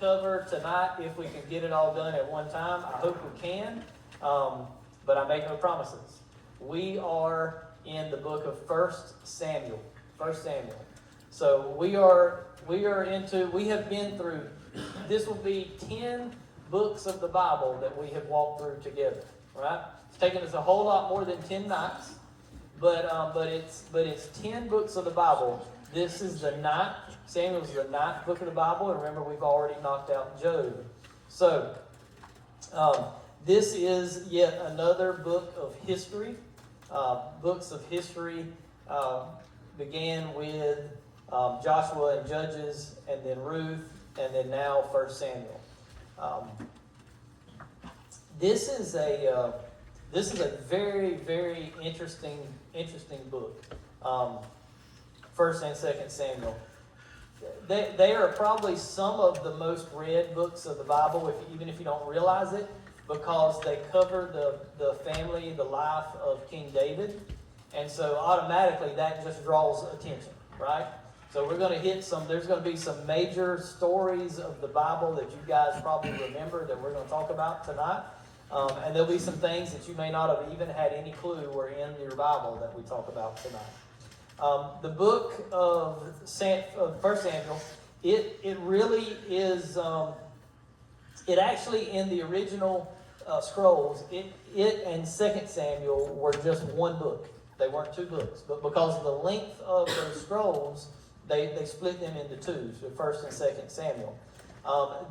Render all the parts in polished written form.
cover tonight if we can get it all done at one time. I hope we can, but I make no promises. We are in the book of 1 Samuel. 1 Samuel. So we have been through, this will be 10 books of the Bible that we have walked through together, right? It's taken us a whole lot more than 10 nights, but it's 10 books of the Bible. This is the ninth. Samuel's the ninth book of the Bible, and remember, we've already knocked out Job. So this is yet another book of history. Books of history began with Joshua and Judges, and then Ruth, and then now 1 Samuel. This is a very, very interesting book. 1 and 2 Samuel. They are probably some of the most read books of the Bible, even if you don't realize it, because they cover the family, the life of King David. And so automatically that just draws attention, right? So we're going to hit there's going to be some major stories of the Bible that you guys probably remember that we're going to talk about tonight. And there'll be some things that you may not have even had any clue were in your Bible that we talk about tonight. The book of 1 Samuel, it really is, it actually in the original scrolls, it and 2 Samuel were just one book. They weren't two books. But because of the length of those scrolls, they split them into two, so 1 and 2 Samuel.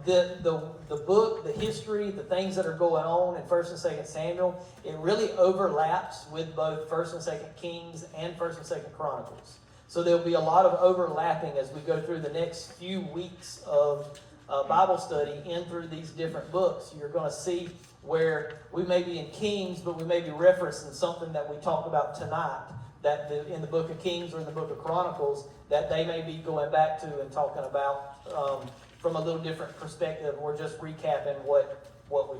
The book, the history, the things that are going on in 1 and 2 Samuel, it really overlaps with both 1 and 2 Kings and 1 and 2 Chronicles. So there'll be a lot of overlapping as we go through the next few weeks of Bible study in through these different books. You're going to see where we may be in Kings, but we may be referencing something that we talked about tonight, that in the book of Kings or in the book of Chronicles, that they may be going back to and talking about from a little different perspective, or just recapping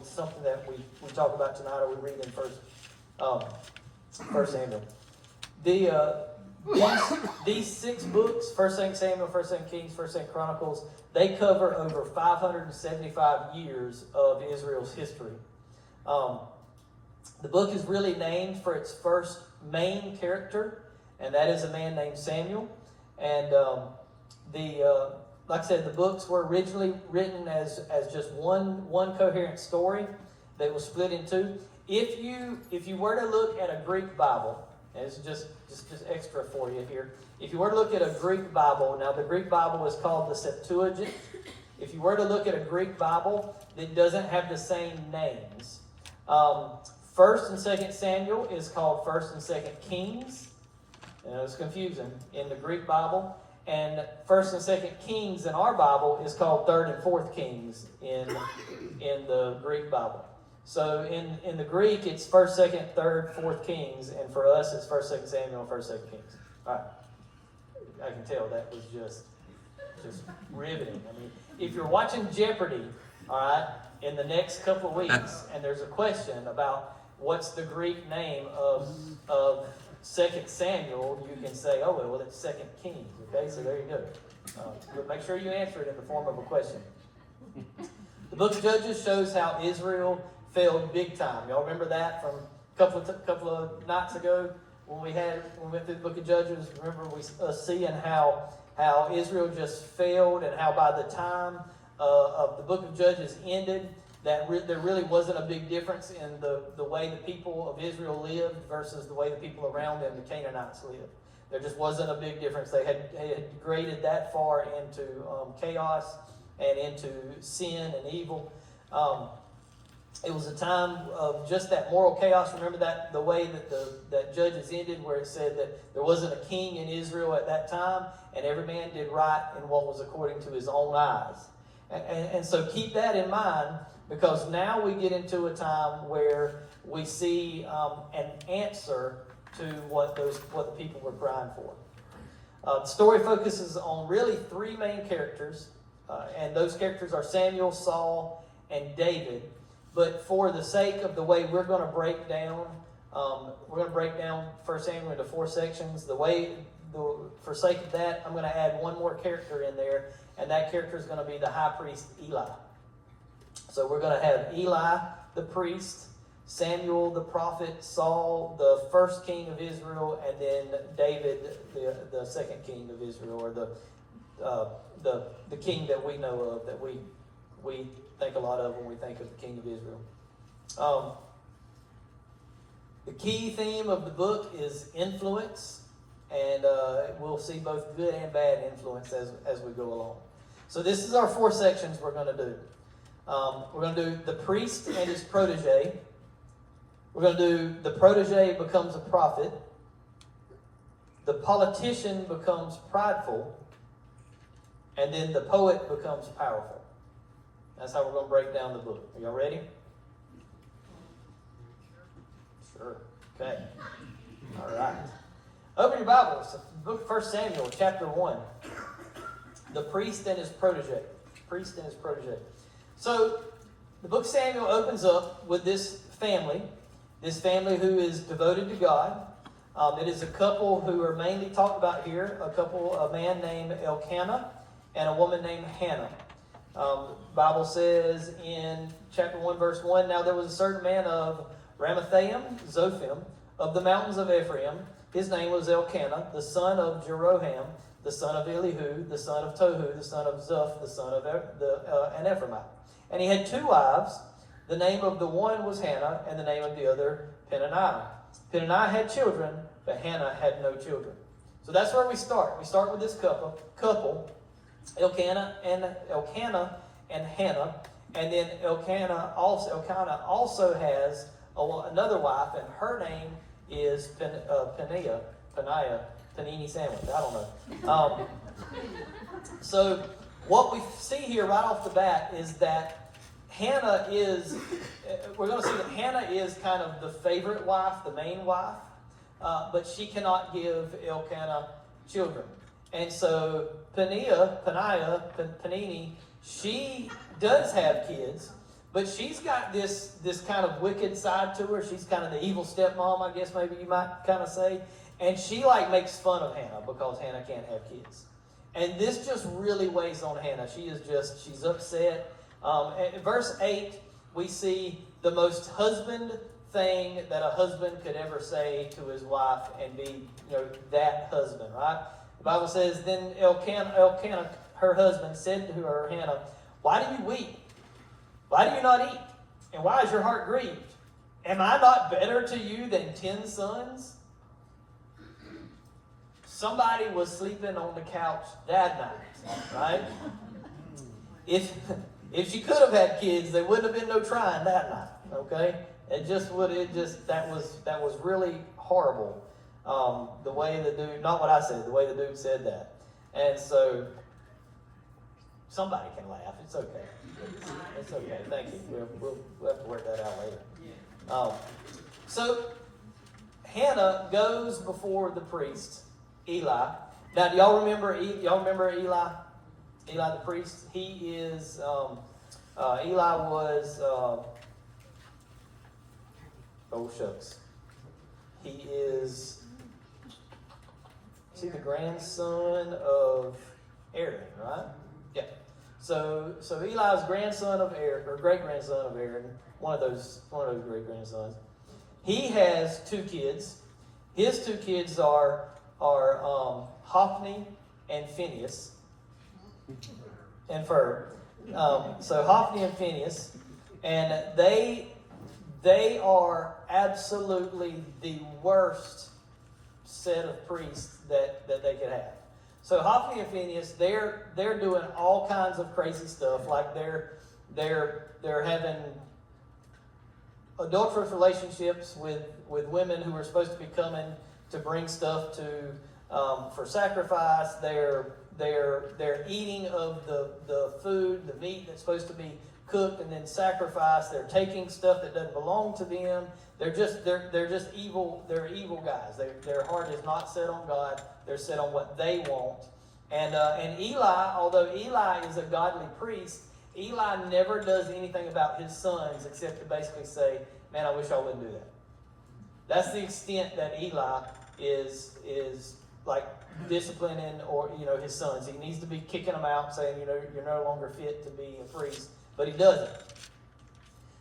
something that we talk about tonight, or we read in First Samuel. These 6 books, 1 Samuel, 1 Kings, 1 Chronicles, they cover over 575 years of Israel's history. The book is really named for its first main character, and that is a man named Samuel. And like I said, the books were originally written as just one coherent story that was split in two. If you were to look at a Greek Bible, and it's just extra for you here. If you were to look at a Greek Bible, now the Greek Bible is called the Septuagint. If you were to look at a Greek Bible that doesn't have the same names, 1 and 2 Samuel is called 1 and 2 Kings. And it's confusing in the Greek Bible. And 1 and 2 Kings in our Bible is called 3rd and 4th Kings in the Greek Bible. So in the Greek, it's 1st, 2nd, 3rd, 4th Kings, and for us, it's 1st, 2nd Samuel, and 1st, 2nd Kings. All right. I can tell that was just riveting. I mean, if you're watching Jeopardy, all right, in the next couple of weeks, and there's a question about what's the Greek name of 2nd Samuel, you can say, oh, well, it's 2nd Kings. Okay, so there you go. But make sure you answer it in the form of a question. The book of Judges shows how Israel failed big time. Y'all remember that from a couple of nights ago when we went through the book of Judges? Remember seeing how Israel just failed, and how by the time of the book of Judges ended, that there really wasn't a big difference in the way the people of Israel lived versus the way the people around them, the Canaanites, lived. There just wasn't a big difference. They had degraded that far into chaos and into sin and evil. It was a time of just that moral chaos. Remember that the way that Judges ended, where it said that there wasn't a king in Israel at that time, and every man did right in what was according to his own eyes. And so keep that in mind, because now we get into a time where we see an answer to what the people were crying for. The story focuses on really 3 main characters, and those characters are Samuel, Saul, and David. But for the sake of the way we're going to break down 1 Samuel into 4 sections. The way for sake of that, I'm going to add one more character in there, and that character is going to be the high priest Eli. So we're going to have Eli, the priest, Samuel, the prophet, Saul, the first king of Israel, and then David, the second king of Israel, or the king that we know of, that we think a lot of when we think of the king of Israel. The key theme of the book is influence, and we'll see both good and bad influence as we go along. So this is our 4 sections we're going to do. We're going to do the priest and his protege. We're going to do the protege becomes a prophet. The politician becomes prideful. And then the poet becomes powerful. That's how we're going to break down the book. Are y'all ready? Sure. Okay. All right. Open your Bibles. Book of 1 Samuel, chapter 1. The priest and his protege. Priest and his protege. So, the book of Samuel opens up with this family who is devoted to God. It is a couple who are mainly talked about here, a man named Elkanah and a woman named Hannah. The Bible says in chapter 1, verse 1, Now there was a certain man of Ramathaim, Zophim, of the mountains of Ephraim. His name was Elkanah, the son of Jeroham, the son of Elihu, the son of Tohu, the son of Zuph, the son of an Ephraimite. And he had 2 wives. The name of the one was Hannah, and the name of the other Peninnah. Peninnah had children, but Hannah had no children. So that's where we start. We start with this couple, Elkanah and Hannah, and then Elkanah also has another wife, and her name is Peninnah, Panini sandwich. I don't know. So what we see here right off the bat is that we're going to see that Hannah is kind of the favorite wife, the main wife, but she cannot give Elkanah children. And so Panini, she does have kids, but she's got this kind of wicked side to her. She's kind of the evil stepmom, I guess maybe you might kind of say. And she makes fun of Hannah because Hannah can't have kids. And this just really weighs on Hannah. She's upset. In verse 8, we see the most husband thing that a husband could ever say to his wife and be, that husband, right? The Bible says, Then Elkanah, her husband, said to her, Hannah, Why do you weep? Why do you not eat? And why is your heart grieved? Am I not better to you than 10 sons? Somebody was sleeping on the couch that night, right? If she could have had kids, there wouldn't have been no trying that night. Okay, that was really horrible. The way the dude, not what I said, the way the dude said that, and so somebody can laugh. It's okay. It's okay. Thank you. We'll have to work that out later. So Hannah goes before the priest Eli. Now, do y'all remember Eli? Eli the priest. He is. Eli was. Oh shucks. He is. Is he the grandson of Aaron? Right. Yeah. So Eli's grandson of Aaron, or great grandson of Aaron, one of those great grandsons. He has 2 kids. His 2 kids are Hophni and Phinehas. And so Hophni and Phinehas, and they are absolutely the worst set of priests that they could have. So Hophni and Phinehas, they're doing all kinds of crazy stuff, like they're having adulterous relationships with women who are supposed to be coming to bring stuff for sacrifice. They're eating of the food, the meat that's supposed to be cooked and then sacrificed. They're taking stuff that doesn't belong to them. They're just evil. They're evil guys. Their heart is not set on God. They're set on what they want. And Eli, although Eli is a godly priest, Eli never does anything about his sons except to basically say, "Man, I wish I wouldn't do that." That's the extent that Eli is like disciplining or his sons. He needs to be kicking them out, saying you're no longer fit to be a priest, but he doesn't.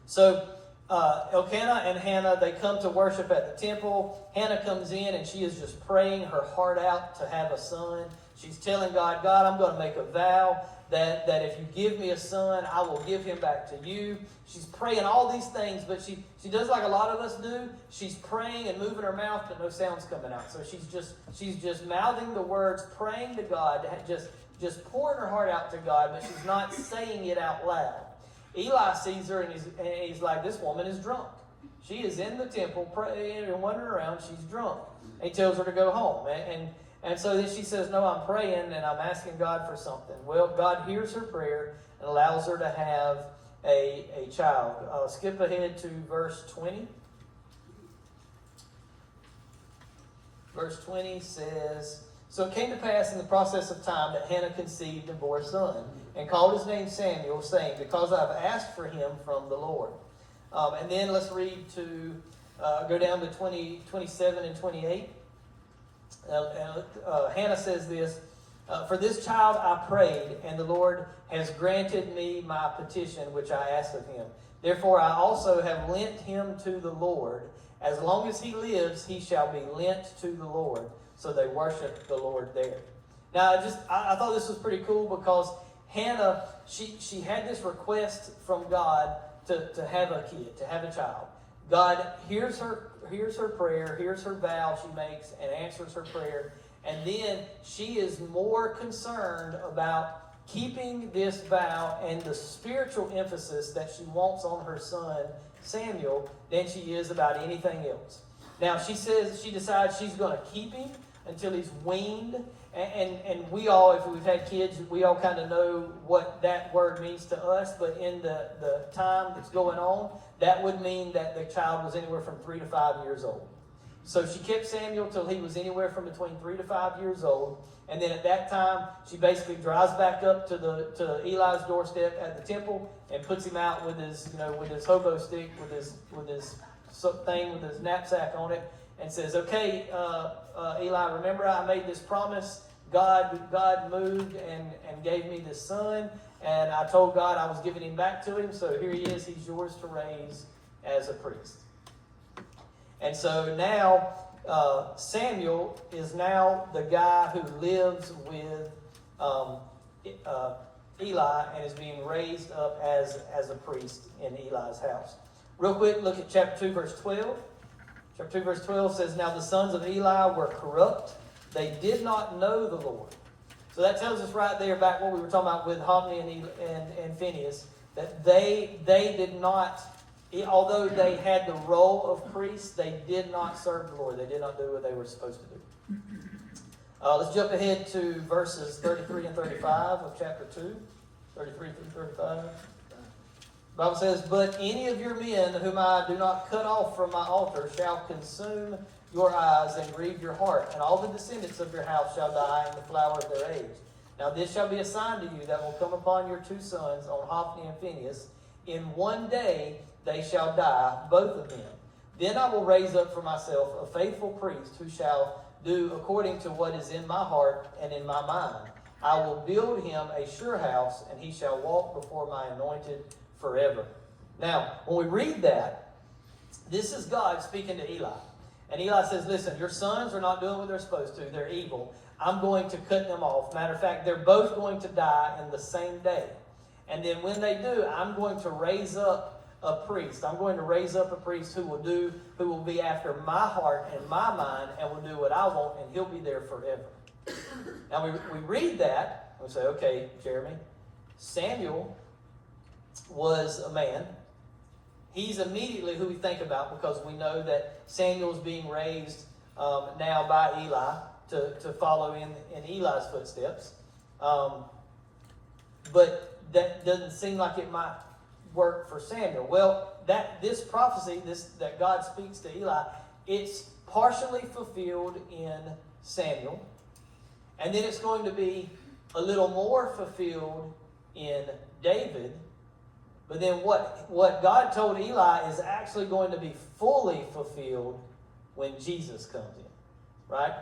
So Elkanah and Hannah, they come to worship at the temple. Hannah comes in and she is just praying her heart out to have a son. She's telling God, I'm going to make a vow that if you give me a son, I will give him back to you. She's praying all these things, but she does like a lot of us do. She's praying and moving her mouth, but no sound's coming out. So she's just mouthing the words, praying to God, just pouring her heart out to God, but she's not saying it out loud. Eli sees her and he's like, this woman is drunk. She is in the temple praying and wandering around. She's drunk. And he tells her to go home. And so then she says, no, I'm praying and I'm asking God for something. Well, God hears her prayer and allows her to have a child. Skip ahead to verse 20. Verse 20 says, so it came to pass in the process of time that Hannah conceived and bore a son, and called his name Samuel, saying, because I have asked for him from the Lord. And then let's read to, go down to 27 and 28. Hannah says this, for this child I prayed, and the Lord has granted me my petition which I asked of him. Therefore I also have lent him to the Lord. As long as he lives, he shall be lent to the Lord. So they worship the Lord there. Now, I thought this was pretty cool because Hannah, she had this request from God to have a kid, to have a child. God hears her prayer, hears her vow she makes, and answers her prayer. And then she is more concerned about keeping this vow and the spiritual emphasis that she wants on her son, Samuel, than she is about anything else. Now, she decides she's going to keep him until he's weaned. And we all, if we've had kids, we all kind of know what that word means to us. But in the time that's going on, that would mean that the child was anywhere from 3 to 5 years old. So she kept Samuel till he was anywhere from between 3 to 5 years old. And then at that time, she basically drives back up to Eli's doorstep at the temple and puts him out with his hobo stick, with his thing, with his knapsack on it, and says, okay, Eli, remember I made this promise. God moved and gave me this son, and I told God I was giving him back to him, so here he is. He's yours to raise as a priest. And so now Samuel is now the guy who lives with Eli and is being raised up as a priest in Eli's house. Real quick, look at chapter 2, verse 12. Chapter 2, verse 12 says, now the sons of Eli were corrupt. They did not know the Lord. So that tells us right there, back what we were talking about with Hophni and Phinehas, that they did not, although they had the role of priests, they did not serve the Lord. They did not do what they were supposed to do. Let's jump ahead to verses 33 and 35 of chapter 2. 33 through 35. The Bible says, but any of your men whom I do not cut off from my altar shall consume your eyes and grieve your heart, and all the descendants of your house shall die in the flower of their age. Now this shall be a sign to you that will come upon your 2 sons, on Hophni and Phinehas. In one day they shall die, both of them. Then I will raise up for myself a faithful priest who shall do according to what is in my heart and in my mind. I will build him a sure house, and he shall walk before my anointed forever. Now, when we read that, this is God speaking to Eli. And Eli says, listen, your sons are not doing what they're supposed to. They're evil. I'm going to cut them off. Matter of fact, they're both going to die in the same day. And then when they do, I'm going to raise up a priest. I'm going to raise up a priest who will be after my heart and my mind and will do what I want, and he'll be there forever. Now we read that, and we say, okay, Jeremy, Samuel was a man. He's immediately who we think about, because we know that Samuel's being raised now by Eli to follow in Eli's footsteps. But that doesn't seem like it might work for Samuel. Well, this prophecy, that God speaks to Eli, it's partially fulfilled in Samuel. And then it's going to be a little more fulfilled in David. But then what God told Eli is actually going to be fully fulfilled when Jesus comes in. Right?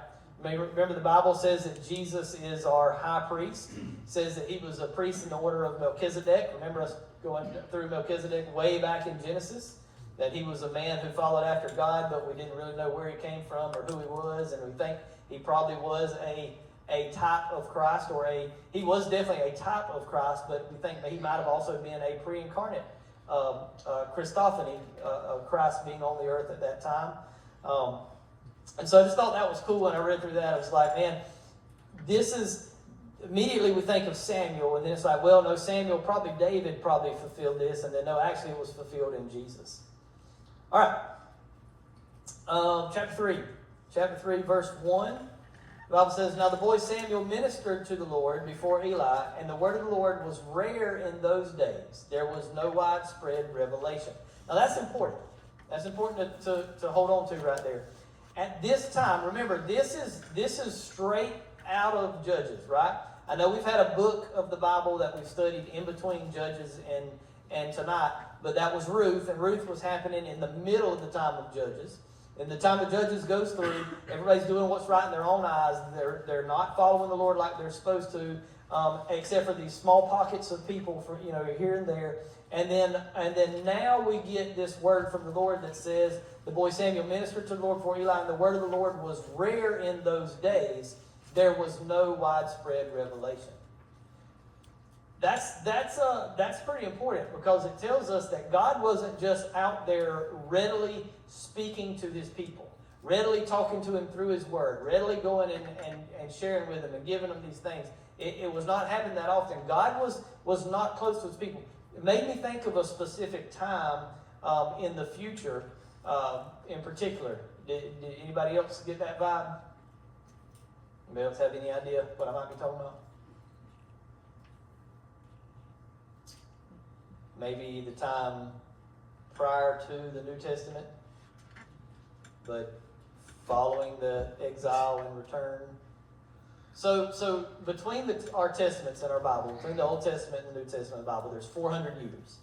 Remember the Bible says that Jesus is our high priest. It says that he was a priest in the order of Melchizedek. Remember us going through Melchizedek way back in Genesis? That he was a man who followed after God, but we didn't really know where he came from or who he was. And we think he probably was a type of Christ, he was definitely a type of Christ, but we think that he might have also been a pre-incarnate Christophany, Christ being on the earth at that time. And so I just thought that was cool when I read through that. I was like, man, this is, immediately we think of Samuel, and then it's like, well, no, David probably fulfilled this, and then no, actually it was fulfilled in Jesus. All right, chapter 3, verse 1. The Bible says, now the boy Samuel ministered to the Lord before Eli, and the word of the Lord was rare in those days. There was no widespread revelation. Now that's important. That's important to hold on to right there. At this time, remember, this is straight out of Judges, right? I know we've had a book of the Bible that we've studied in between Judges and tonight, but that was Ruth, and Ruth was happening in the middle of the time of Judges. And the time of Judges goes through, everybody's doing what's right in their own eyes. They're not following the Lord like they're supposed to, except for these small pockets of people here and there. And then now we get this word from the Lord that says, the boy Samuel ministered to the Lord before Eli, and the word of the Lord was rare in those days. There was no widespread revelation. That's pretty important, because it tells us that God wasn't just out there readily speaking to his people, readily talking to him through his word, readily going and sharing with them and giving them these things. It was not happening that often. God was not close to his people. It made me think of a specific time in the future in particular. Did anybody else get that vibe? Anybody else have any idea what I might be talking about? Maybe the time prior to the New Testament, but following the exile and return. So between our testaments in our Bible, between the Old Testament and the New Testament of the Bible, there's 400 years.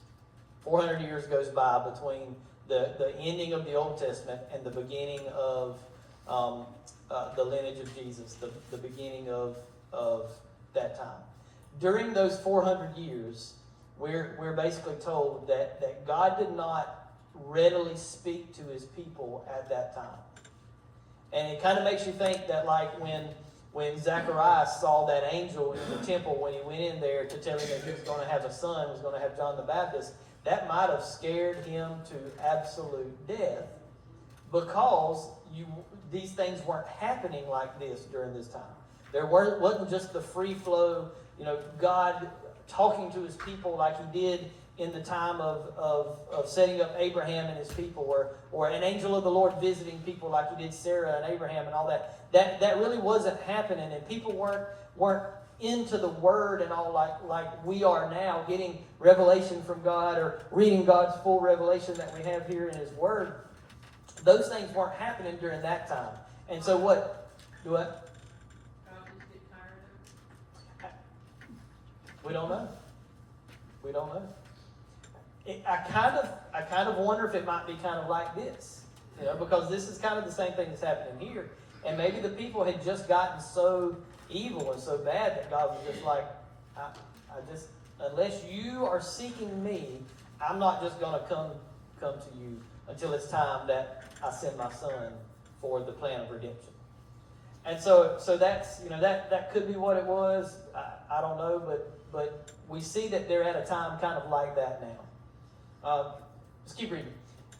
400 years goes by between the ending of the Old Testament and the beginning of the lineage of Jesus, the beginning of that time. During those 400 years, we're basically told that God did not readily speak to his people at that time. And it kind of makes you think that, like when Zacharias saw that angel in the temple, when he went in there to tell him that he was going to have a son, was going to have John the Baptist, that might have scared him to absolute death, because these things weren't happening like this during this time. There wasn't just the free flow, God talking to his people like he did in the time of setting up Abraham and his people, or an angel of the Lord visiting people like he did Sarah and Abraham and all that. That really wasn't happening, and people weren't into the Word and all like we are now, getting revelation from God or reading God's full revelation that we have here in his Word. Those things weren't happening during that time. And so what? Do what? We don't know. We don't know. I kind of wonder if it might be kind of like this, because this is kind of the same thing that's happening here. And maybe the people had just gotten so evil and so bad that God was just like, unless you are seeking me, I'm not just going to come to you until it's time that I send my son for the plan of redemption. And so that's, that could be what it was. I don't know, but we see that they're at a time kind of like that now. Let's keep reading.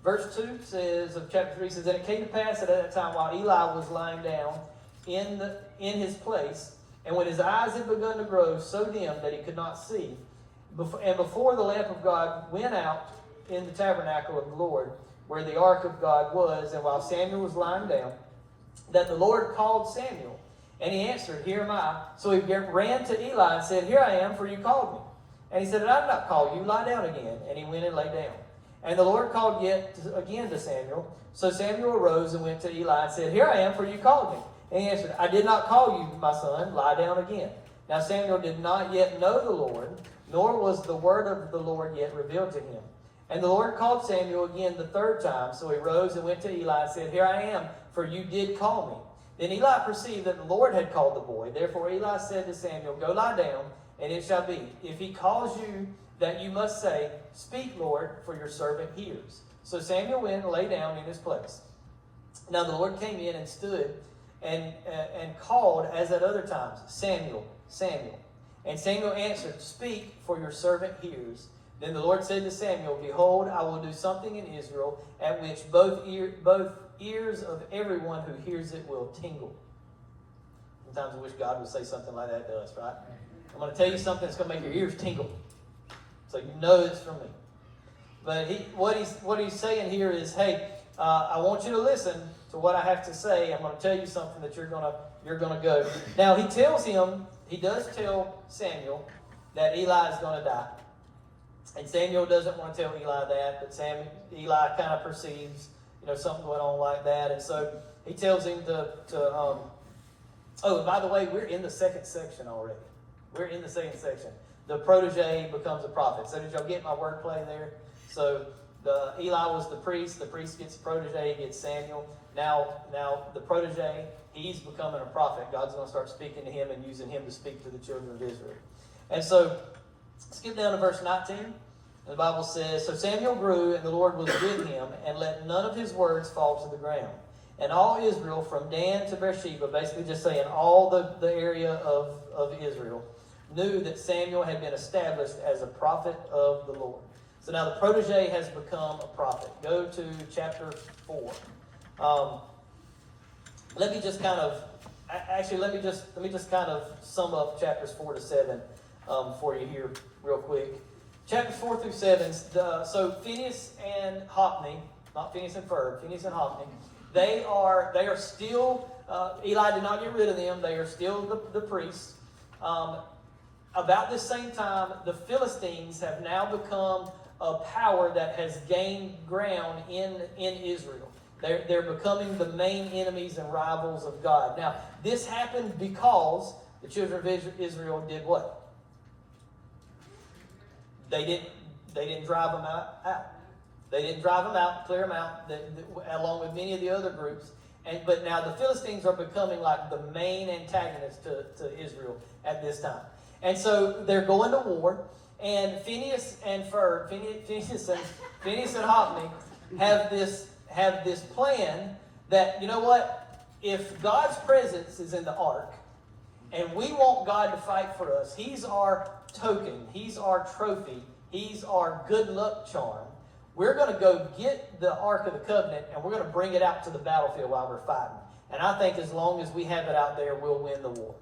Verse 2 says, of chapter 3 says, and it came to pass that at that time while Eli was lying down in his place, and when his eyes had begun to grow so dim that he could not see, and before the lamp of God went out in the tabernacle of the Lord, where the ark of God was, and while Samuel was lying down, that the Lord called Samuel. And he answered, here am I. So he ran to Eli and said, here I am, for you called me. And he said, I did not call you, lie down again. And he went and lay down. And the Lord called again to Samuel. So Samuel arose and went to Eli and said, here I am, for you called me. And he answered, I did not call you, my son, lie down again. Now Samuel did not yet know the Lord, nor was the word of the Lord yet revealed to him. And the Lord called Samuel again the third time. So he rose and went to Eli and said, here I am, for you did call me. Then Eli perceived that the Lord had called the boy. Therefore Eli said to Samuel, Go lie down, and it shall be, if he calls you, that you must say, Speak, Lord, for your servant hears. So Samuel went and lay down in his place. Now the Lord came in and stood and called as at other times, Samuel, Samuel. And Samuel answered, Speak, for your servant hears. Then the Lord said to Samuel, Behold, I will do something in Israel, at which both ears of everyone who hears it will tingle. Sometimes I wish God would say something like that to us, right? I'm going to tell you something that's going to make your ears tingle, so you know it's from me. But what he's saying here is, hey, I want you to listen to what I have to say. I'm going to tell you something that you're going to go. Now he does tell Samuel that Eli is going to die. And Samuel doesn't want to tell Eli that, but Eli kind of perceives, something going on like that. And so he tells him oh, and by the way, we're in the second section already. We're in the second section. The protege becomes a prophet. So did y'all get my wordplay there? So Eli was the priest gets the protege, gets Samuel. Now the protege, he's becoming a prophet. God's going to start speaking to him and using him to speak to the children of Israel. And so, skip down to verse 19. And the Bible says, So Samuel grew, and the Lord was with him, and let none of his words fall to the ground. And all Israel, from Dan to Beersheba, basically just saying all the area of Israel, knew that Samuel had been established as a prophet of the Lord. So now the protege has become a prophet. Go to chapter 4. Let me just kind of sum up chapters 4 to 7 for you here real quick. Chapters 4 through 7. So Phinehas and Hophni, not Phinehas and Ferb, Phinehas and Hophni, they are still. Eli did not get rid of them. They are still the priests. About this same time, the Philistines have now become a power that has gained ground in Israel. They're becoming the main enemies and rivals of God. Now, this happened because the children of Israel did what? They didn't drive them out. They didn't drive them out, clear them out, along with many of the other groups. But now the Philistines are becoming like the main antagonists to Israel at this time. And so they're going to war. And Phinehas and Hophni have this plan that, you know what? If God's presence is in the ark, and we want God to fight for us, He's our token, He's our trophy, He's our good luck charm. We're going to go get the Ark of the Covenant, and we're going to bring it out to the battlefield while we're fighting. And I think as long as we have it out there, we'll win the war.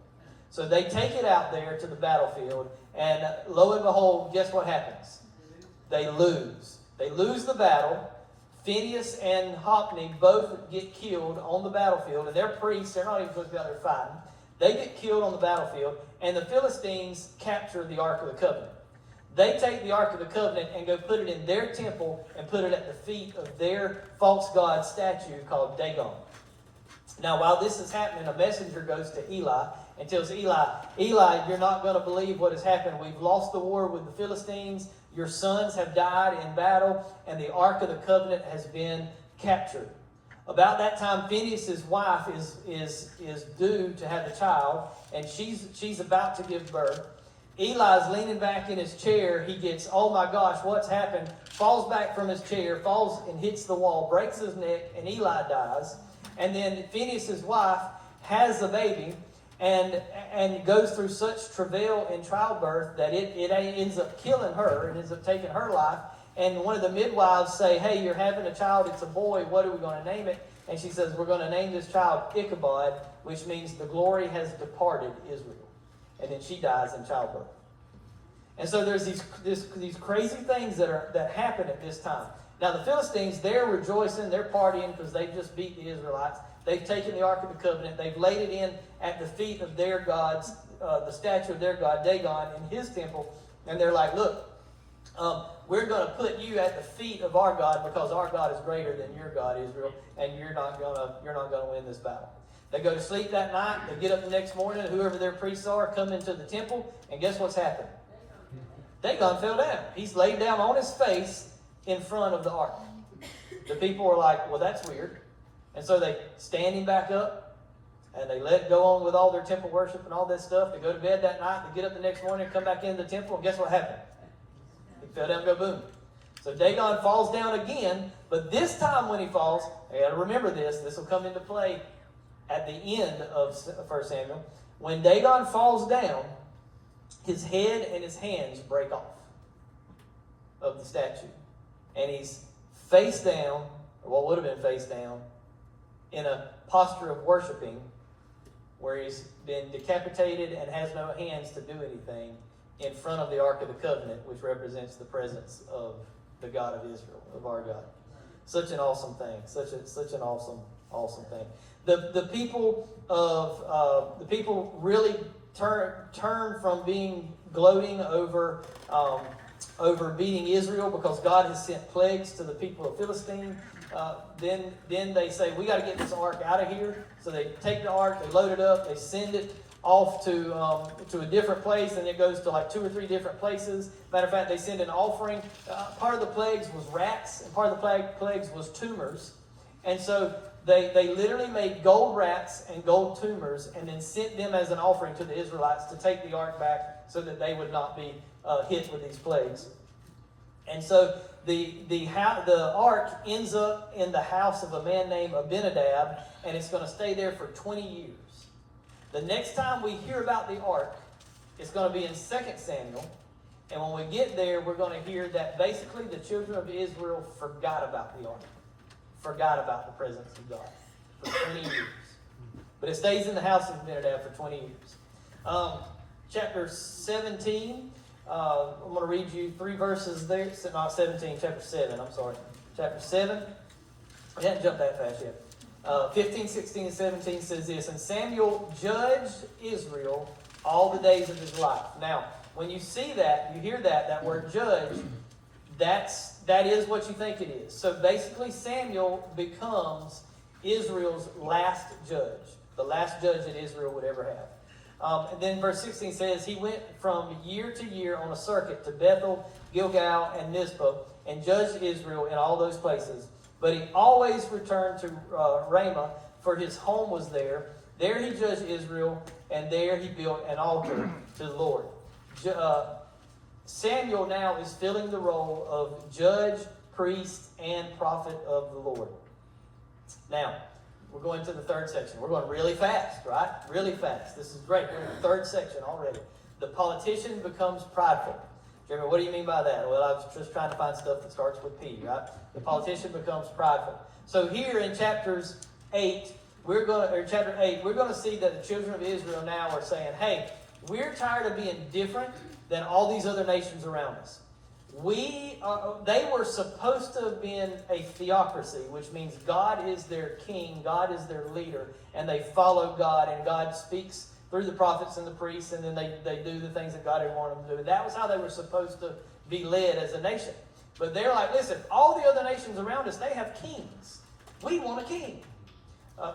So they take it out there to the battlefield, and lo and behold, guess what happens? They lose. They lose the battle. Phinehas and Hophni both get killed on the battlefield, and they're priests. They're not even supposed to be out there fighting. They get killed on the battlefield, and the Philistines capture the Ark of the Covenant. They take the Ark of the Covenant and go put it in their temple and put it at the feet of their false god statue called Dagon. Now, while this is happening, a messenger goes to Eli and tells Eli, you're not going to believe what has happened. We've lost the war with the Philistines. Your sons have died in battle, and the Ark of the Covenant has been captured. About that time, Phinehas' wife is due to have a child, and she's about to give birth. Eli's leaning back in his chair. He gets, oh my gosh, what's happened? Falls back from his chair, falls and hits the wall, breaks his neck, and Eli dies. And then Phinehas' wife has a baby and goes through such travail in childbirth that it ends up killing her. It ends up taking her life. And one of the midwives say, hey, you're having a child. It's a boy. What are we going to name it? And she says, we're going to name this child Ichabod, which means the glory has departed Israel. And then she dies in childbirth. And so there's these crazy things that happen at this time. Now the Philistines, they're rejoicing, they're partying because they've just beat the Israelites. They've taken the Ark of the Covenant, they've laid it in at the feet of their gods, the statue of their god Dagon in his temple, and they're like, look, we're going to put you at the feet of our God because our God is greater than your God, Israel, and you're not going to win this battle. They go to sleep that night. They get up the next morning. Whoever their priests are come into the temple. And guess what's happened? Dagon fell down. He's laid down on his face in front of the ark. The people are like, well, that's weird. And so they stand him back up. and they let go on with all their temple worship and all that stuff. They go to bed that night, they get up the next morning, come back into the temple, and guess what happened? He fell down and go boom. So Dagon falls down again, but this time when he falls, you got to remember this will come into play at the end of 1 Samuel. When Dagon falls down, his head and his hands break off of the statue. And he's face down, or what would have been face down, in a posture of worshiping, where he's been decapitated and has no hands to do anything, in front of the Ark of the Covenant, which represents the presence of the God of Israel, of our God. Such an awesome thing. Such an awesome thing. The people really turn from being gloating over beating Israel because God has sent plagues to the people of Philistine. Then they say, we got to get this ark out of here. So they take the ark, they load it up, they send it off to a different place, and it goes to like 2 or 3 different places. Matter of fact, they send an offering. Part of the plagues was rats, and part of the plagues was tumors. And so they literally made gold rats and gold tumors and then sent them as an offering to the Israelites to take the ark back so that they would not be hit with these plagues. And so the ark ends up in the house of a man named Abinadab, and it's going to stay there for 20 years. The next time we hear about the ark, it's going to be in 2 Samuel. And when we get there, we're going to hear that basically the children of Israel forgot about the ark. Forgot about the presence of God for 20 years. But it stays in the house of Abinadab for 20 years. Chapter 17, I'm going to read you 3 verses there. Not 17, chapter 7, I'm sorry. Chapter 7. We haven't jumped that fast yet. 15, 16, and 17 says this, and Samuel judged Israel all the days of his life. Now, when you see that, you hear that word judge, that is what you think it is. So basically, Samuel becomes Israel's last judge, the last judge that Israel would ever have. And then verse 16 says, he went from year to year on a circuit to Bethel, Gilgal, and Mizpah, and judged Israel in all those places. But he always returned to Ramah, for his home was there. There he judged Israel, and there he built an altar to the Lord. Samuel now is filling the role of judge, priest, and prophet of the Lord. Now, we're going to the 3rd section. We're going really fast, right? Really fast. This is great. We're in the 3rd section already. The politician becomes prideful. Jeremy, what do you mean by that? Well, I was just trying to find stuff that starts with P, right? The politician becomes prideful. So here in chapter 8, we're going to see that the children of Israel now are saying, hey, we're tired of being different than all these other nations around us. They were supposed to have been a theocracy, which means God is their king, God is their leader, and they follow God, and God speaks through the prophets and the priests, and then they do the things that God had wanted them to do. And that was how they were supposed to be led as a nation. But they're like, listen, all the other nations around us, they have kings. We want a king.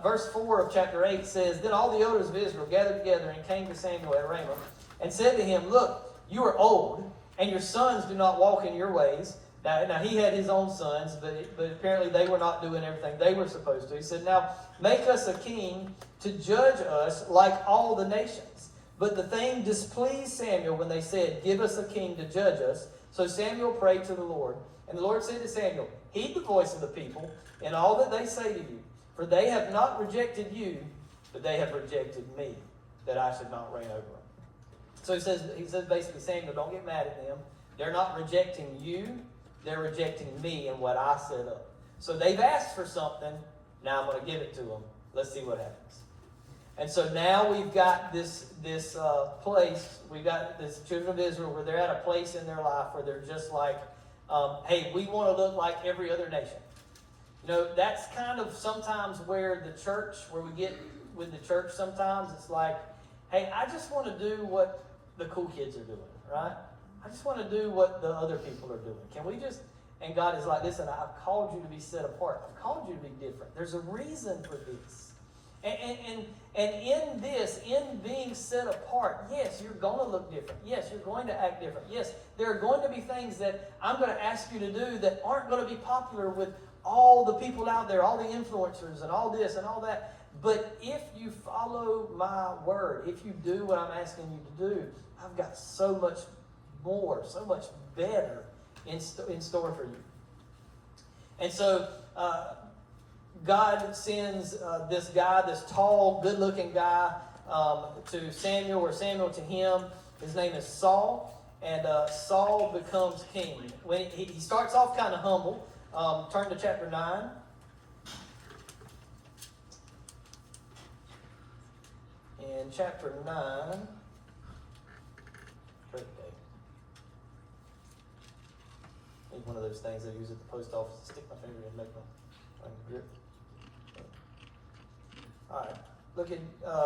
Verse 4 of chapter 8 says, then all the elders of Israel gathered together and came to Samuel at Ramah and said to him, look, you are old, and your sons do not walk in your ways. Now he had his own sons, but apparently they were not doing everything they were supposed to. He said, now make us a king to judge us like all the nations. But the thing displeased Samuel when they said, give us a king to judge us. So Samuel prayed to the Lord. And the Lord said to Samuel, heed the voice of the people in all that they say to you. For they have not rejected you, but they have rejected me, that I should not reign over them. So he says basically, Samuel, don't get mad at them. They're not rejecting you. They're rejecting me and what I set up. So they've asked for something. Now I'm going to give it to them. Let's see what happens. And so now we've got this place. We've got this children of Israel where they're at a place in their life where they're just like, hey, we want to look like every other nation. You know, that's kind of sometimes where the church, where we get with the church sometimes. It's like, hey, I just want to do what the cool kids are doing, right? I just want to do what the other people are doing. Can we just... And God is like, listen, I've called you to be set apart. I've called you to be different. There's a reason for this. And in this, in being set apart, yes, you're going to look different. Yes, you're going to act different. Yes, there are going to be things that I'm going to ask you to do that aren't going to be popular with all the people out there, all the influencers and all this and all that. But if you follow my word, if you do what I'm asking you to do, I've got so much more, so much better in store for you. And so God sends this guy, this tall, good-looking guy, to Samuel, or Samuel to him. His name is Saul, and Saul becomes king. When he starts off kind of humble. Turn to chapter 9. In chapter 9, great day. Need one of those things they use at the post office to stick my finger in and make my grip. All right, look at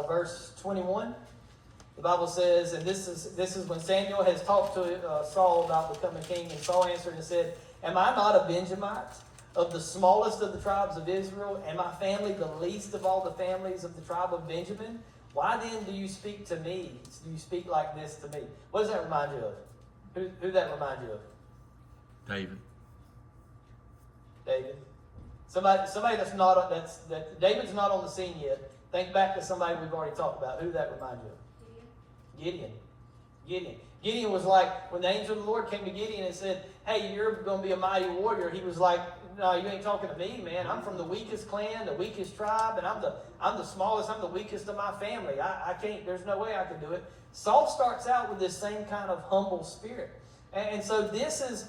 verse 21. The Bible says, and this is when Samuel has talked to Saul about becoming king, and Saul answered and said, "Am I not a Benjamite, of the smallest of the tribes of Israel, and my family the least of all the families of the tribe of Benjamin? Why then do you speak to me? Do you speak like this to me?" What does that remind you of? Who that remind you of? David. David. Somebody that David's not on the scene yet. Think back to somebody we've already talked about. Who that reminds you of? Gideon. Gideon was like, when the angel of the Lord came to Gideon and said, "Hey, you're going to be a mighty warrior," he was like, "No, you ain't talking to me, man. I'm from the weakest clan, the weakest tribe, and I'm the smallest, I'm the weakest of my family. I can't, there's no way I can do it." Saul starts out with this same kind of humble spirit. And so this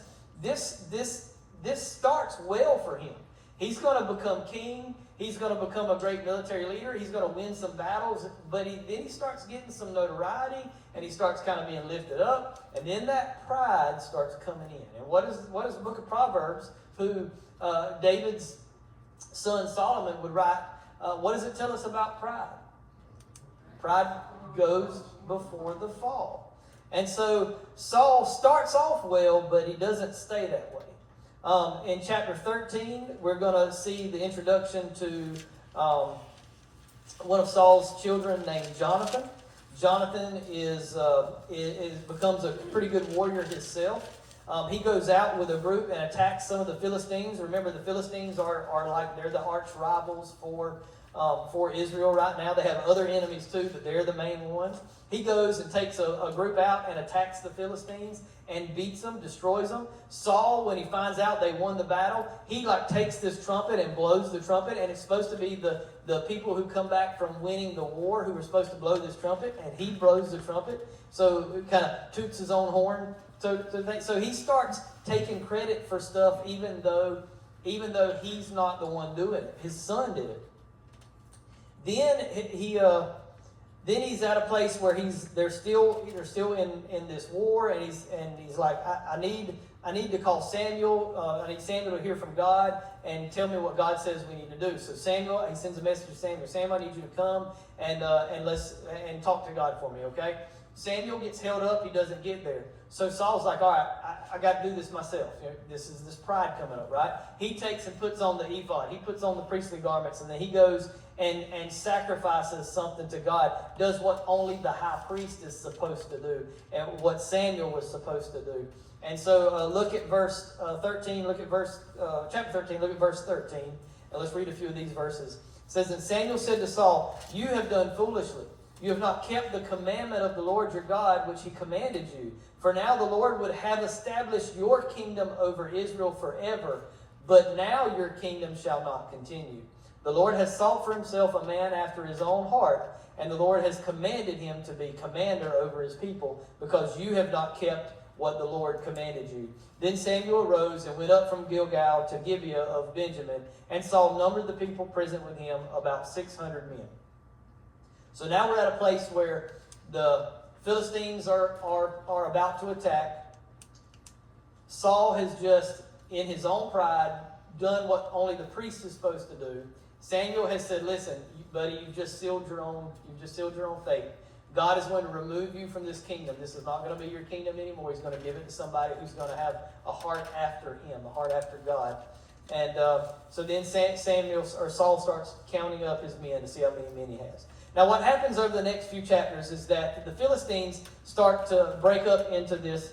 starts well for him. He's going to become king. He's going to become a great military leader. He's going to win some battles. But then he starts getting some notoriety, and he starts kind of being lifted up. And then that pride starts coming in. And what is the book of Proverbs, who David's son Solomon would write, what does it tell us about pride? Pride goes before the fall. And so Saul starts off well, but he doesn't stay that way. In chapter 13, we're going to see the introduction to one of Saul's children named Jonathan. Jonathan becomes a pretty good warrior himself. He goes out with a group and attacks some of the Philistines. Remember, the Philistines are like, they're the arch rivals for Israel right now. They have other enemies too, but they're the main ones. He goes and takes a group out and attacks the Philistines and beats them, destroys them. Saul, when he finds out they won the battle, he takes this trumpet and blows the trumpet, and it's supposed to be the people who come back from winning the war who were supposed to blow this trumpet, and he blows the trumpet. So it kind of toots his own horn. So he starts taking credit for stuff even though he's not the one doing it. His son did it. Then he's at a place where they're still in this war, and he's like, I need to call Samuel. I need Samuel to hear from God and tell me what God says we need to do. So he sends a message to Samuel. "Samuel, I need you to come and talk to God for me, okay?" Samuel gets held up. He doesn't get there. So Saul's like, "All right, I got to do this myself." This is this pride coming up, right? He takes and puts on the ephod. He puts on the priestly garments, and then he goes and sacrifices something to God. Does what only the high priest is supposed to do, and what Samuel was supposed to do. And so look at verse 13. Look at chapter 13. Look at verse 13, and let's read a few of these verses. It says, "And Samuel said to Saul, 'You have done foolishly. You have not kept the commandment of the Lord your God, which he commanded you. For now the Lord would have established your kingdom over Israel forever, but now your kingdom shall not continue. The Lord has sought for himself a man after his own heart, and the Lord has commanded him to be commander over his people, because you have not kept what the Lord commanded you.' Then Samuel arose and went up from Gilgal to Gibeah of Benjamin, and Saul numbered the people present with him, about 600 men." So now we're at a place where the Philistines are about to attack. Saul has just, in his own pride, done what only the priest is supposed to do. Samuel has said, "Listen, buddy, you've just sealed your own fate. God is going to remove you from this kingdom. This is not going to be your kingdom anymore. He's going to give it to somebody who's going to have a heart after him, a heart after God." And so then Saul starts counting up his men to see how many men he has. Now, what happens over the next few chapters is that the Philistines start to break up into this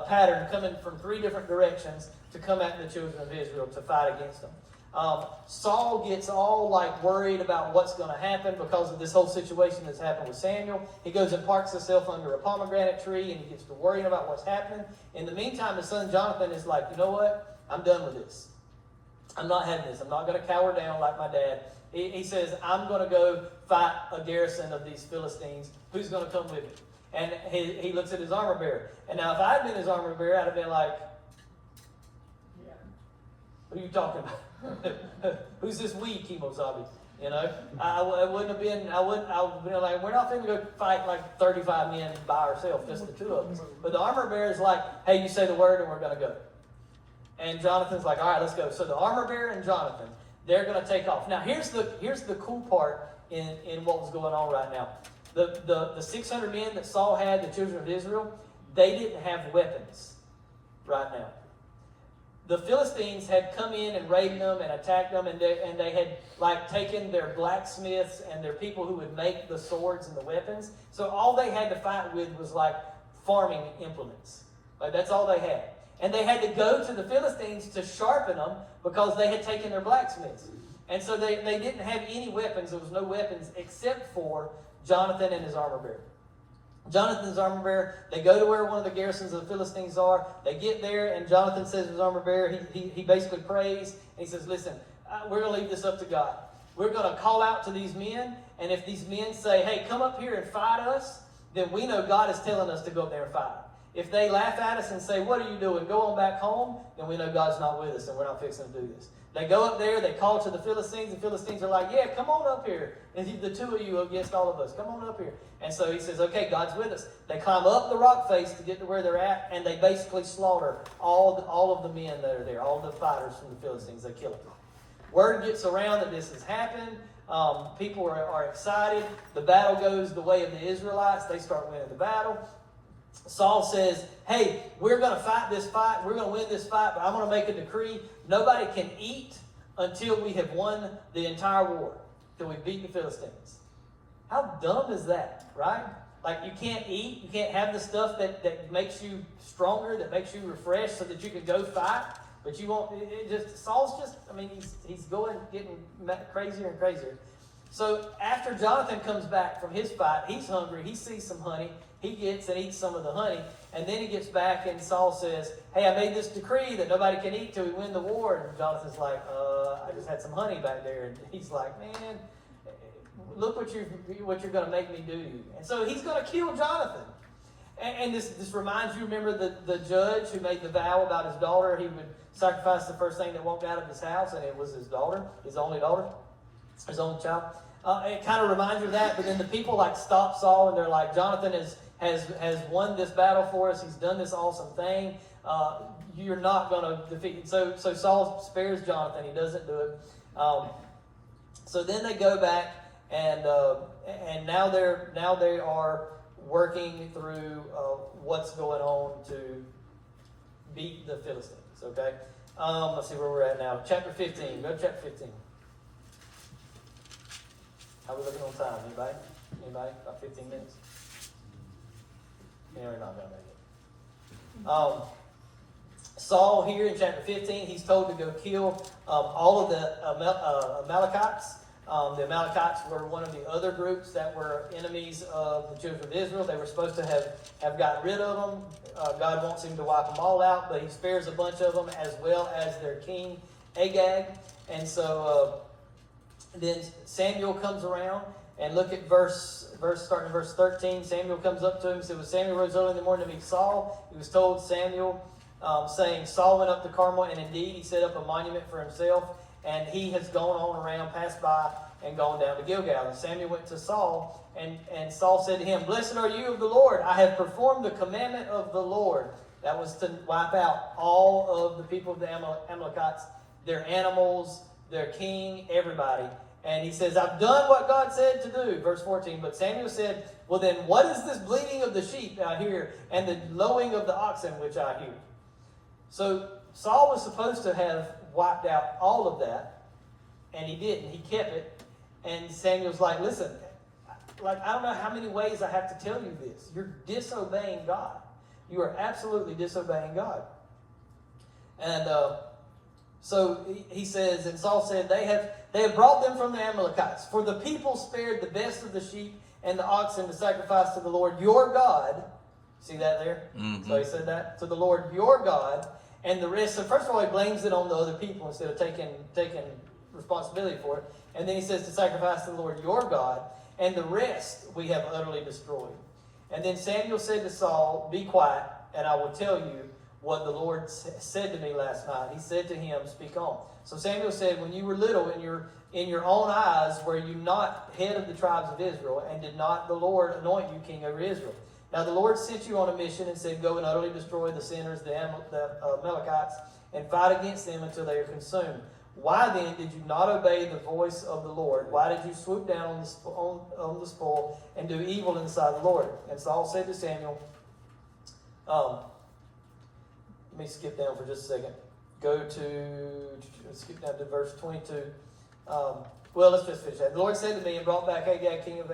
pattern, coming from 3 different directions to come at the children of Israel to fight against them. Saul gets all like worried about what's going to happen because of this whole situation that's happened with Samuel. He goes and parks himself under a pomegranate tree, and he gets to worrying about what's happening. In the meantime, his son Jonathan is like, you know what? I'm done with this. I'm not having this. I'm not going to cower down like my dad. He says, I'm going to go fight a garrison of these Philistines. Who's going to come with me? And he looks at his armor bearer. And now if I had been his armor bearer, I'd have been like, what are you talking about? Who's this we, Kemosabe? You know, I wouldn't have been, I would have been like, we're not going to go fight like 35 men by ourselves, just the two of us. But the armor bearer is like, hey, you say the word and we're going to go. And Jonathan's like, all right, let's go. So the armor bearer and Jonathan, they're going to take off. Now, here's the cool part in what was going on right now. The 600 men that Saul had, the children of Israel, they didn't have weapons right now. The Philistines had come in and raided them and attacked them, and they had like taken their blacksmiths and their people who would make the swords and the weapons. So all they had to fight with was like farming implements. Like that's all they had. And they had to go to the Philistines to sharpen them because they had taken their blacksmiths. And so they didn't have any weapons. There was no weapons except for Jonathan and his armor bearer. Jonathan's armor bearer, they go to where one of the garrisons of the Philistines are. They get there, and Jonathan says to his armor bearer, he basically prays, and he says, listen, we're going to leave this up to God. We're going to call out to these men, and if these men say, hey, come up here and fight us, then we know God is telling us to go up there and fight. If they laugh at us and say, what are you doing? Go on back home, then we know God's not with us, and we're not fixing to do this. They go up there, they call to the Philistines. The Philistines are like, yeah, come on up here. And the two of you against all of us. Come on up here. And so he says, okay, God's with us. They climb up the rock face to get to where they're at, and they basically slaughter all of the men that are there, all the fighters from the Philistines. They kill them. Word gets around that this has happened. People are excited. The battle goes the way of the Israelites. They start winning the battle. Saul says, hey, we're going to fight this fight. We're going to win this fight, but I'm going to make a decree. Nobody can eat until we have won the entire war, till we beat the Philistines. How dumb is that, right? Like, you can't eat. You can't have the stuff that makes you stronger, that makes you refreshed so that you can go fight. But you won't, Saul's just, I mean, he's getting crazier and crazier. So after Jonathan comes back from his fight, he's hungry. He sees some honey. He gets and eats some of the honey. And then he gets back and Saul says, hey, I made this decree that nobody can eat till we win the war. And Jonathan's like, I just had some honey back there. And he's like, man, look what you're going to make me do to you. And so he's going to kill Jonathan. And this reminds you, remember the judge who made the vow about his daughter? He would sacrifice the first thing that walked out of his house, and it was his daughter, his only daughter, his only child. It kind of reminds you of that, but then the people like stop Saul, and they're like, Jonathan has won this battle for us. He's done this awesome thing. You're not going to defeat him. So Saul spares Jonathan. He doesn't do it. So then they go back, and now they are working through what's going on to beat the Philistines. Okay, let's see where we're at now. Chapter 15. Go to chapter 15. How are we looking on time? Anybody? About 15 minutes? Yeah, we're not going to make it. Saul here in chapter 15, he's told to go kill all of the Amalekites. The Amalekites were one of the other groups that were enemies of the children of Israel. They were supposed to have gotten rid of them. God wants him to wipe them all out, but he spares a bunch of them as well as their king, Agag. And so then Samuel comes around, and look at starting verse 13. Samuel comes up to him and said, when Samuel rose early in the morning to meet Saul, he was told Samuel, saying, Saul went up to Carmel, and indeed he set up a monument for himself, and he has gone on around, passed by, and gone down to Gilgal. And Samuel went to Saul, and Saul said to him, blessed are you of the Lord. I have performed the commandment of the Lord. That was to wipe out all of the people of the Amalekites, their animals, their king, everybody. And he says, I've done what God said to do. Verse 14, but Samuel said, well then, what is this bleating of the sheep I hear, and the lowing of the oxen which I hear? So Saul was supposed to have wiped out all of that, and he didn't. He kept it. And Samuel's like, listen, I don't know how many ways I have to tell you this. You're disobeying God. You are absolutely disobeying God. And So he says, and Saul said, they have brought them from the Amalekites. For the people spared the best of the sheep and the oxen to sacrifice to the Lord your God. See that there? Mm-hmm. So he said that to the Lord your God, and the rest. So first of all, he blames it on the other people instead of taking responsibility for it. And then he says to sacrifice to the Lord your God, and the rest we have utterly destroyed. And then Samuel said to Saul, be quiet, and I will tell you what the Lord said to me last night. He said to him, speak on. So Samuel said, when you were little, in your own eyes were you not head of the tribes of Israel, and did not the Lord anoint you king over Israel? Now the Lord sent you on a mission and said, go and utterly destroy the sinners, the Amalekites, and fight against them until they are consumed. Why then did you not obey the voice of the Lord? Why did you swoop down on the spoil and do evil in the sight of the Lord? And Saul said to Samuel, let me skip down for just a second. Skip down to verse 22. Well, let's just finish that. The Lord said to me, and brought back Agag, king of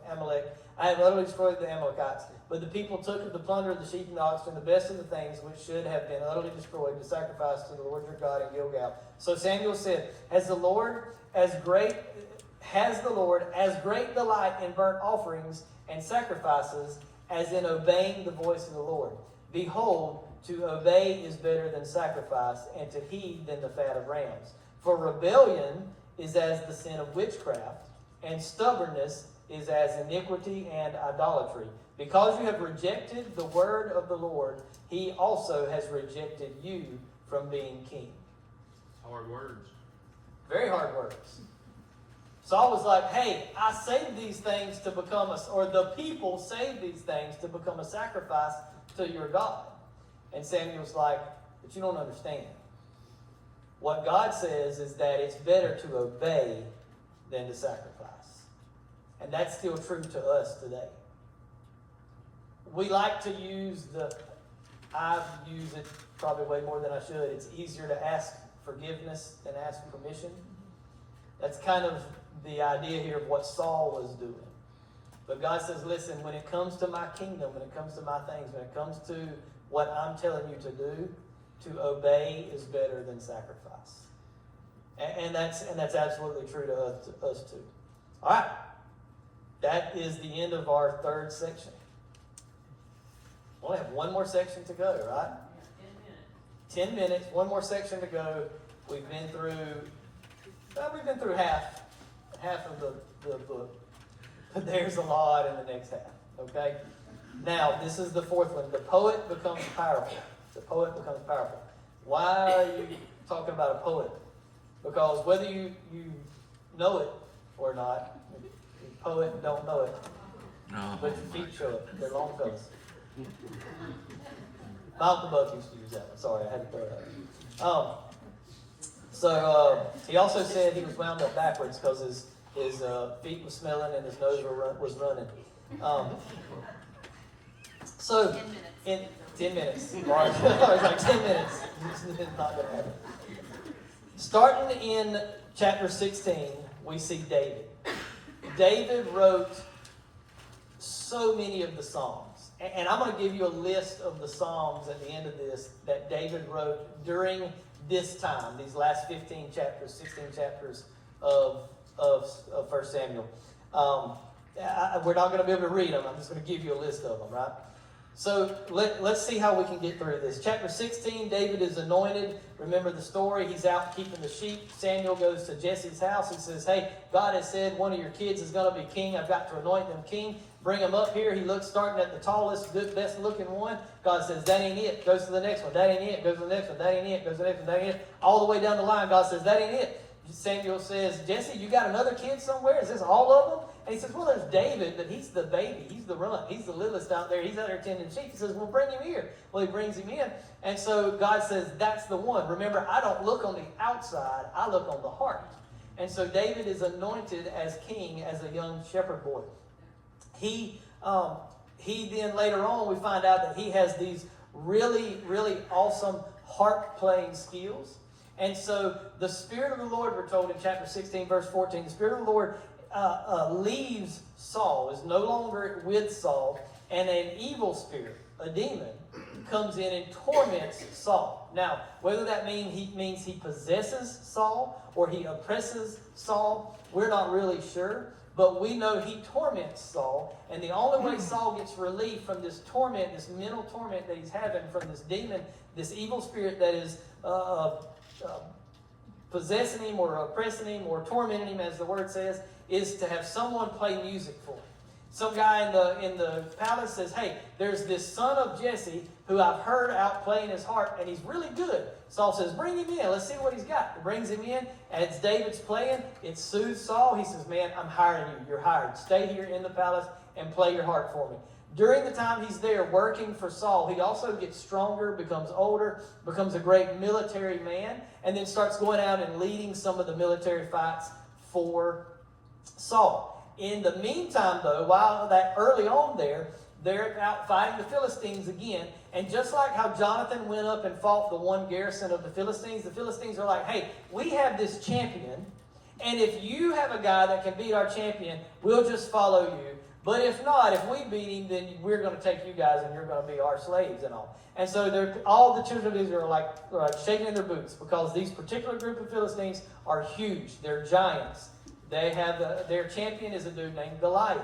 Amalek, I have utterly destroyed the Amalekites. But the people took of the plunder of the sheep and the oxen, the best of the things which should have been utterly destroyed, to sacrifice to the Lord your God in Gilgal. So Samuel said, Has the Lord as great delight in burnt offerings and sacrifices as in obeying the voice of the Lord? Behold, to obey is better than sacrifice, and to heed than the fat of rams. For rebellion is as the sin of witchcraft, and stubbornness is as iniquity and idolatry. Because you have rejected the word of the Lord, he also has rejected you from being king. Hard words. Very hard words. Saul was like, hey, I saved these things to become the people saved these things to become a sacrifice to your God. And Samuel's like, but you don't understand. What God says is that it's better to obey than to sacrifice. And that's still true to us today. We like to I use it probably way more than I should. It's easier to ask forgiveness than ask permission. That's kind of the idea here of what Saul was doing. But God says, listen, when it comes to my kingdom, when it comes to my things, when it comes to what I'm telling you to do, to obey is better than sacrifice. And that's absolutely true to us too. All right. That is the end of our third section. We only have one more section to go, right? 10 minutes. One more section to go. We've been through half of the book. But there's a lot in the next half. Okay? Now, this is the fourth one. The poet becomes powerful. The poet becomes powerful. Why are you talking about a poet? Because whether you know it or not, you poet don't know it. No. But your feet show it. They're long fellas. Malcolm Buck used to use that one. Sorry, I had to throw it out. So he also said he was wound up backwards because his feet was smelling and his nose was running. So 10 minutes. In 10 minutes. I was like 10 minutes. It's not going to happen. Starting in chapter 16, we see David. David wrote so many of the Psalms. And I'm going to give you a list of the Psalms at the end of this that David wrote during this time, these last 16 chapters of 1 Samuel. We're not going to be able to read them. I'm just going to give you a list of them, right? So let's see how we can get through this. Chapter 16, David is anointed. Remember the story. He's out keeping the sheep. Samuel goes to Jesse's house. He says, hey, God has said one of your kids is going to be king. I've got to anoint them king. Bring him up here. He looks starting at the tallest, best looking one. God says, that ain't it. Goes to the next one. That ain't it. Goes to the next one. That ain't it. Goes to the next one. That ain't it. All the way down the line, God says, that ain't it. Samuel says, Jesse, you got another kid somewhere? Is this all of them? And he says, well, there's David, but he's the baby. He's the runt. He's the littlest out there. He's out there tending sheep. He says, well, bring him here. Well, he brings him in. And so God says, that's the one. Remember, I don't look on the outside. I look on the heart. And so David is anointed as king as a young shepherd boy. He then later on, we find out that he has these really, really awesome harp playing skills. And so the Spirit of the Lord, we're told in chapter 16, verse 14, the Spirit of the Lord leaves Saul, is no longer with Saul, and an evil spirit a demon, comes in and torments Saul. Now, whether that means he possesses Saul or he oppresses Saul, we're not really sure. But we know he torments Saul, and the only way Saul gets relief from this torment, this mental torment that he's having from this demon, this evil spirit that is possessing him or oppressing him or tormenting him, as the word says, is to have someone play music for him. Some guy in the palace says, hey, there's this son of Jesse who I've heard out playing his harp, and he's really good. Saul says, bring him in. Let's see what he's got. He brings him in. As David's playing, it soothes Saul. He says, man, I'm hiring you. You're hired. Stay here in the palace and play your harp for me. During the time he's there working for Saul, he also gets stronger, becomes older, becomes a great military man, and then starts going out and leading some of the military fights for Saul. In the meantime, though, while that early on they're out fighting the Philistines again. And just like how Jonathan went up and fought the one garrison of the Philistines are like, hey, we have this champion, and if you have a guy that can beat our champion, we'll just follow you. But if not, if we beat him, then we're going to take you guys and you're going to be our slaves and all. And so all the children of Israel are like shaking in their boots because these particular group of Philistines are huge. They're giants. They have their champion is a dude named Goliath.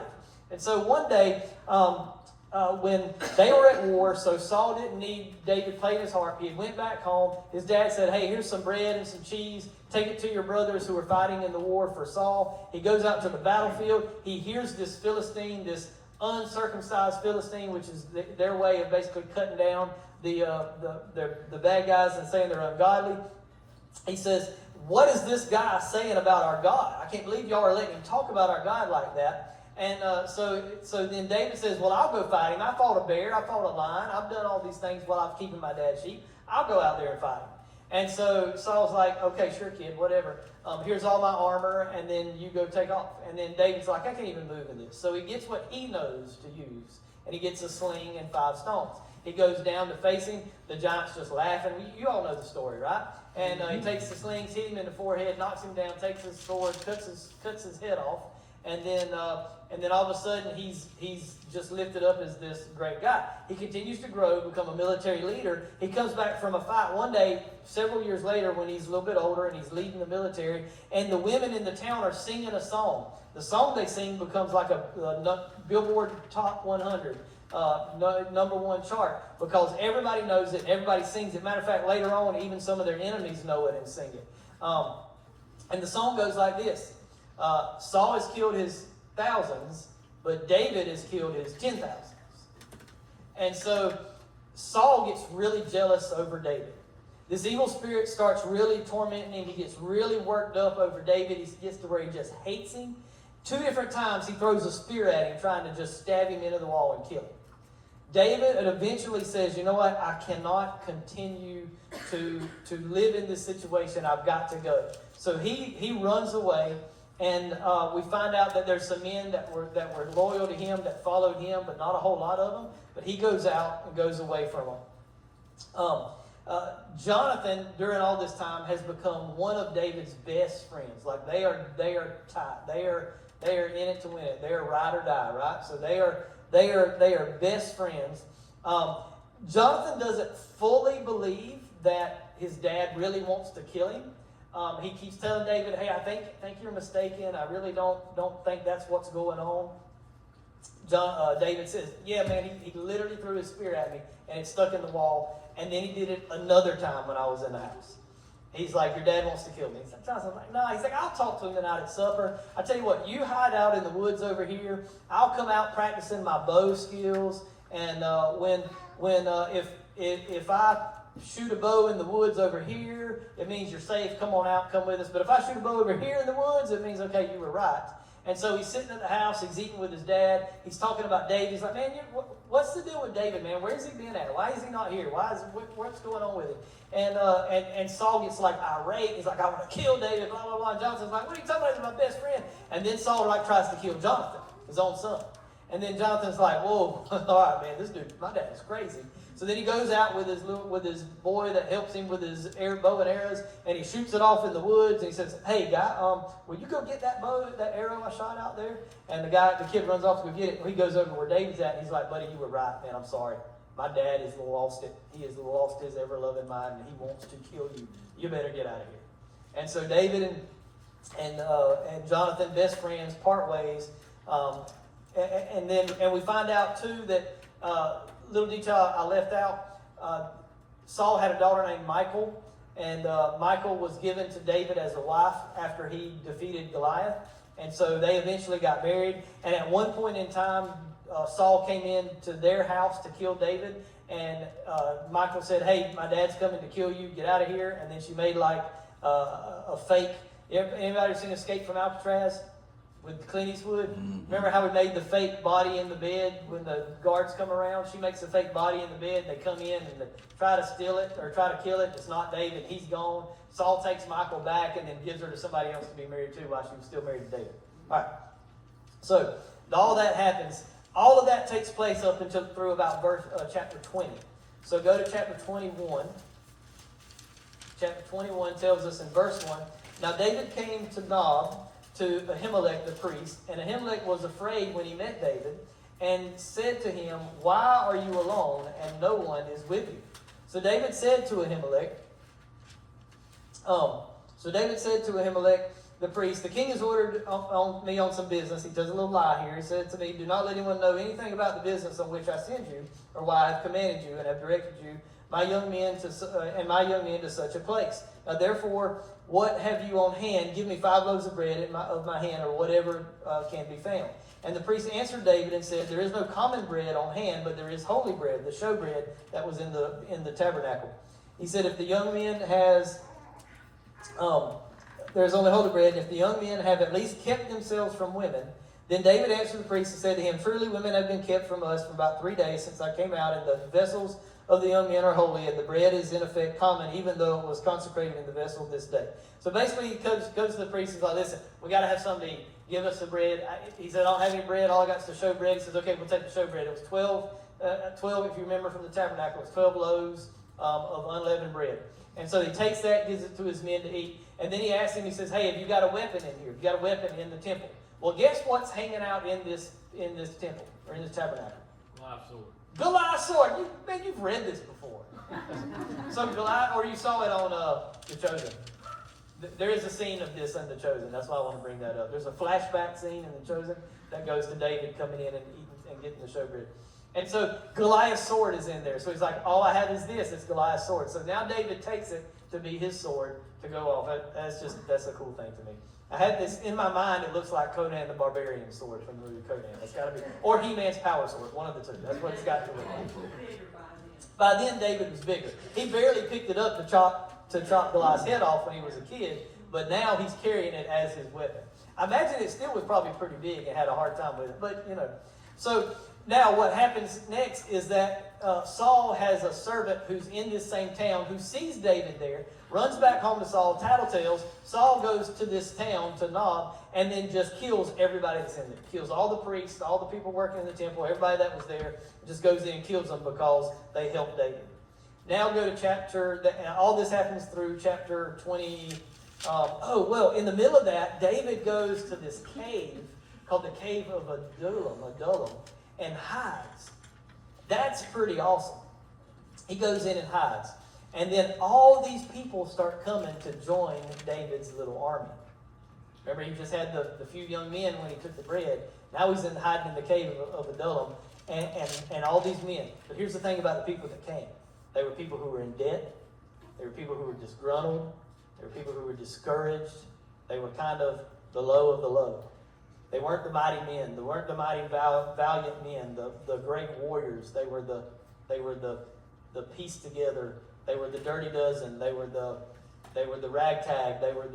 And so one day, when they were at war, so Saul didn't need David playing his harp. He went back home. His dad said, hey, here's some bread and some cheese. Take it to your brothers who are fighting in the war for Saul. He goes out to the battlefield. He hears this Philistine, this uncircumcised Philistine, which is their way of basically cutting down the bad guys and saying they're ungodly. He says, what is this guy saying about our God? I can't believe y'all are letting him talk about our God like that. And so then David says, well, I'll go fight him. I fought a bear. I fought a lion. I've done all these things while I'm keeping my dad's sheep. I'll go out there and fight him. And so Saul's like, okay, sure, kid, whatever. Here's all my armor, and then you go take off. And then David's like, I can't even move in this. So he gets what he knows to use, and he gets a sling and 5 stones. He goes down to face him. The giant's just laughing. You all know the story, right? And he takes the slings, hit him in the forehead, knocks him down, takes his sword, cuts his head off. And then all of a sudden, he's just lifted up as this great guy. He continues to grow, become a military leader. He comes back from a fight one day, several years later, when he's a little bit older and he's leading the military. And the women in the town are singing a song. The song they sing becomes like a Billboard Top 100 number 1 chart because everybody knows it. Everybody sings it. Matter of fact, later on, even some of their enemies know it and sing it. And the song goes like this. Saul has killed his thousands, but David has killed his 10,000s. And so Saul gets really jealous over David. This evil spirit starts really tormenting him. He gets really worked up over David. He gets to where he just hates him. 2 different times he throws a spear at him, trying to just stab him into the wall and kill him. David eventually says, you know what, I cannot continue to live in this situation. I've got to go. So he runs away. And we find out that there's some men that were loyal to him, that followed him, but not a whole lot of them. But he goes out and goes away from them. Jonathan, during all this time, has become one of David's best friends. Like they are tight. They are in it to win it. They are ride or die, right? So they are best friends. Jonathan doesn't fully believe that his dad really wants to kill him. He keeps telling David, hey, I think you're mistaken. I really don't think that's what's going on. David says, yeah, man, he literally threw his spear at me, and it stuck in the wall. And then he did it another time when I was in the house. He's like, your dad wants to kill me. He's like, Jonathan's like, no. He's like, I'll talk to him tonight at supper. I tell you what, you hide out in the woods over here. I'll come out practicing my bow skills. And if I shoot a bow in the woods over here, it means you're safe. Come on out, come with us. But if I shoot a bow over here in the woods, it means, okay, you were right. And so he's sitting at the house. He's eating with his dad. He's talking about David. He's like, man, what's the deal with David, man? Where's he been at? Why is he not here? What's going on with him? And Saul gets like irate. He's like, I want to kill David, blah, blah, blah. And Jonathan's like, what are you talking about? He's my best friend. And then Saul tries to kill Jonathan, his own son. And then Jonathan's like, whoa, all right, man, this dude, my dad is crazy. So then he goes out with his boy that helps him with his bow and arrows, and he shoots it off in the woods. And he says, "Hey, guy, will you go get that bow, that arrow I shot out there?" And the kid runs off to go get it. And he goes over where David's at, and he's like, "Buddy, you were right, man. I'm sorry. my dad is the lost. He is the lostest ever loving mind, and he wants to kill you. You better get out of here. And so David and Jonathan, best friends, part ways. And we find out too that little detail I left out. Saul had a daughter named Michal, and Michal was given to David as a wife after he defeated Goliath. And so they eventually got married. And at one point in time, Saul came into their house to kill David. And Michal said, "Hey, my dad's coming to kill you. Get out of here." And then she made like a fake. Anybody seen Escape from Alcatraz with Clint Eastwood? Remember how we made the fake body in the bed when the guards come around? She makes a fake body in the bed. They come in and they try to steal it or try to kill it. It's not David. He's gone. Saul takes Michal back and then gives her to somebody else to be married to while she was still married to David. All right. So all that happens. All of that takes place up until through about chapter 20. So go to chapter 21. Chapter 21 tells us in verse 1, "Now David came to Nob, to Ahimelech the priest, and Ahimelech was afraid when he met David, and said to him, 'Why are you alone, and no one is with you?' So David said to Ahimelech, the priest, 'The king has ordered on me on some business.'" He does a little lie here. He said to me, "Do not let anyone know anything about the business on which I send you, or why I have commanded you and have directed you, my young men to such a place. Now therefore, what have you on hand? Give me 5 loaves of bread of my hand, or whatever can be found." And the priest answered David and said, "There is no common bread on hand, but there is holy bread, the showbread that was in the tabernacle." He said, "If the young man has, there is only holy bread, and if the young men have at least kept themselves from women." Then David answered the priest and said to him, "Truly women have been kept from us for about 3 days since I came out, and the vessels of the young men are holy, and the bread is in effect common, even though it was consecrated in the vessel this day." So basically he goes to the priest and is like, "Listen, we got to have something to eat. Give us the bread." He said, "I don't have any bread. All I got is the show bread." He says, "Okay, we'll take the show bread." It was 12, if you remember from the tabernacle, it was 12 loaves of unleavened bread. And so he takes that, gives it to his men to eat. And then he asks him, he says, "Hey, have you got a weapon in here? Have you got a weapon in the temple?" Well, guess what's hanging out in this temple, or in this tabernacle? Live sword. Goliath's sword. You've read this before. So Goliath, or you saw it on The Chosen. There is a scene of this in The Chosen. That's why I want to bring that up. There's a flashback scene in The Chosen that goes to David coming in and eating and getting the showbread. And so Goliath's sword is in there. So he's like, "All I have is this. It's Goliath's sword." So now David takes it to be his sword to go off. That's a cool thing to me. I had this in my mind. It looks like Conan the Barbarian sword from the movie Conan. That's got to be, or He-Man's power sword. One of the two. That's what it's got to look like. By then, David was bigger. He barely picked it up to chop Goliath's head off when he was a kid, but now he's carrying it as his weapon. I imagine it still was probably pretty big and had a hard time with it, but So now what happens next is that Saul has a servant who's in this same town who sees David there, runs back home to Saul, tattletales. Saul goes to this town, to Nob, and then just kills everybody that's in there. Kills all the priests, all the people working in the temple, everybody that was there, just goes in and kills them because they helped David. Now go to all this happens through chapter 20. In the middle of that, David goes to this cave called the Cave of Adullam, and hides. That's pretty awesome. He goes in and hides. And then all these people start coming to join David's little army. Remember, he just had the few young men when he took the bread. Now he's hiding in the Cave of Adullam, and all these men. But here's the thing about the people that came. They were people who were in debt. They were people who were disgruntled. They were people who were discouraged. They were kind of the low of the low. They weren't the mighty men. They weren't the mighty valiant men, the great warriors. They were the piece together. They were the dirty dozen. They were the ragtag. They were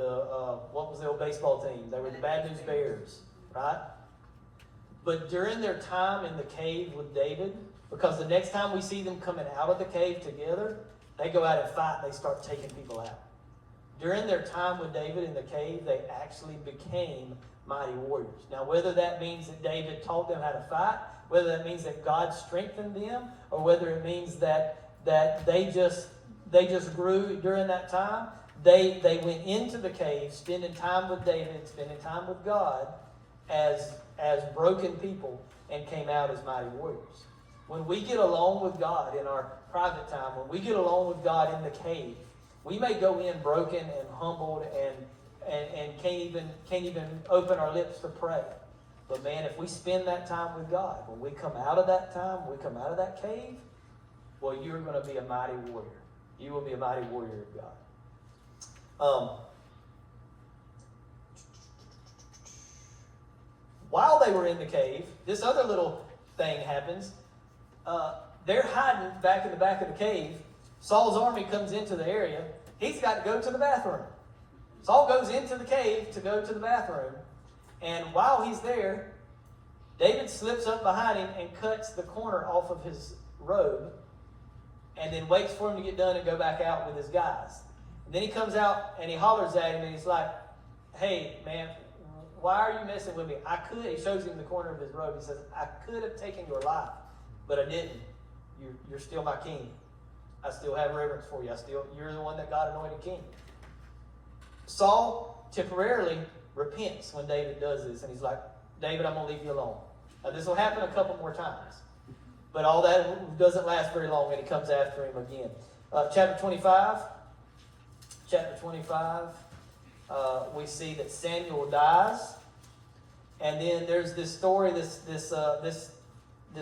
what was the old baseball team? They were the Bad News Bears, right? But during their time in the cave with David, because the next time we see them coming out of the cave together, they go out and fight and they start taking people out. During their time with David in the cave, they actually became mighty warriors. Now, whether that means that David taught them how to fight, whether that means that God strengthened them, or whether it means that they just grew during that time, they went into the cave, spending time with David, spending time with God as broken people, and came out as mighty warriors. When we get alone with God in our private time, when we get alone with God in the cave, we may go in broken and humbled and can't even open our lips to pray. But man, if we spend that time with God, when we come out of that time, when we come out of that cave, well, you're going to be a mighty warrior. You will be a mighty warrior of God. While they were in the cave, this other little thing happens. They're hiding back in the back of the cave. Saul's army comes into the area. He's got to go to the bathroom. Saul goes into the cave to go to the bathroom. And while he's there, David slips up behind him and cuts the corner off of his robe and then waits for him to get done and go back out with his guys. And then he comes out and he hollers at him and he's like, hey, man, why are you messing with me? He shows him the corner of his robe. He says, I could have taken your life, but I didn't. You're still my king. I still have reverence for you. You're the one that God anointed king. Saul temporarily repents when David does this, and he's like, David, I'm going to leave you alone. Now, this will happen a couple more times, but all that doesn't last very long, and he comes after him again. Chapter 25, we see that Samuel dies, and then there's this story, this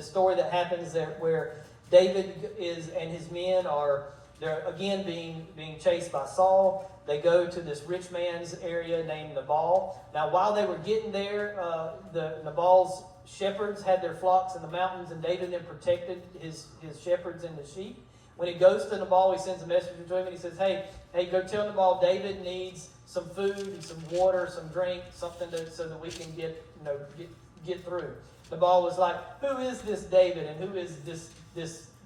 story that happens there where David and his men they're again being chased by Saul. They go to this rich man's area named Nabal. Now, while they were getting there, the Nabal's shepherds had their flocks in the mountains, and David then protected his shepherds and the sheep. When he goes to Nabal, he sends a messenger to him, and he says, hey, go tell Nabal David needs some food and some water, some drink, something so that we can get through. Nabal was like, who is this David, and who is this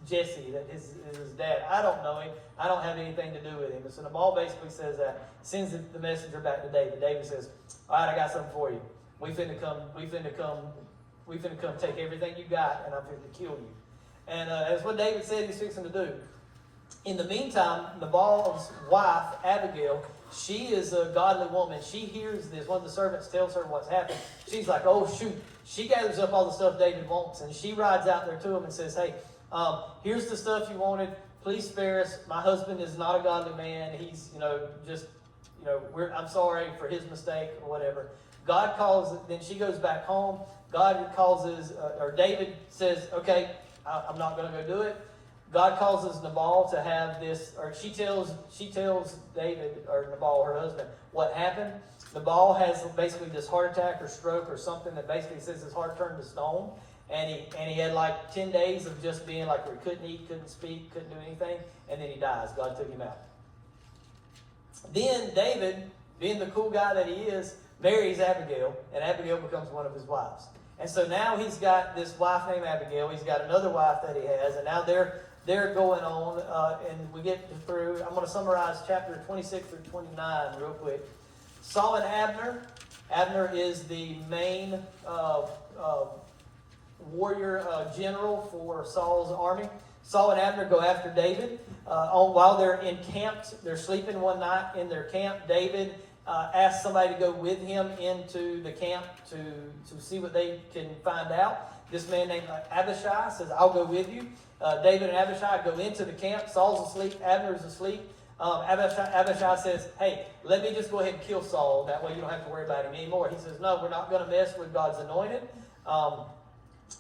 Jesse, that is his dad? I don't know him. I don't have anything to do with him. And so Nabal basically says that, sends the messenger back to David. David says, all right, I got something for you. We finna come take everything you got, and I'm finna kill you. And that's what David said he's fixing to do. In the meantime, Nabal's wife, Abigail, she is a godly woman. She hears this. One of the servants tells her what's happened. She's like, oh, shoot. She gathers up all the stuff David wants, and she rides out there to him and says, hey, here's the stuff you wanted. Please spare us. My husband is not a godly man. He's, I'm sorry for his mistake or whatever. God calls, then she goes back home. God causes, or David says, okay, I'm not going to go do it. God causes Nabal to have this, or she tells David, or Nabal, her husband, what happened. Nabal has basically this heart attack or stroke or something that basically says his heart turned to stone. And he had like 10 days of just being like where he couldn't eat, couldn't speak, couldn't do anything. And then he dies. God took him out. Then David, being the cool guy that he is, marries Abigail. And Abigail becomes one of his wives. And so now he's got this wife named Abigail. He's got another wife that he has. And now they're going on. And we get through. I'm going to summarize chapter 26 through 29 real quick. Saul and Abner. Abner is the main warrior general for Saul's army. Saul and Abner go after David. While they're encamped, they're sleeping one night in their camp. David asks somebody to go with him into the camp to see what they can find out. This man named Abishai says, I'll go with you. David and Abishai go into the camp. Saul's asleep. Abner's asleep. Abishai says, hey, let me just go ahead and kill Saul. That way you don't have to worry about him anymore. He says, no, we're not going to mess with God's anointed.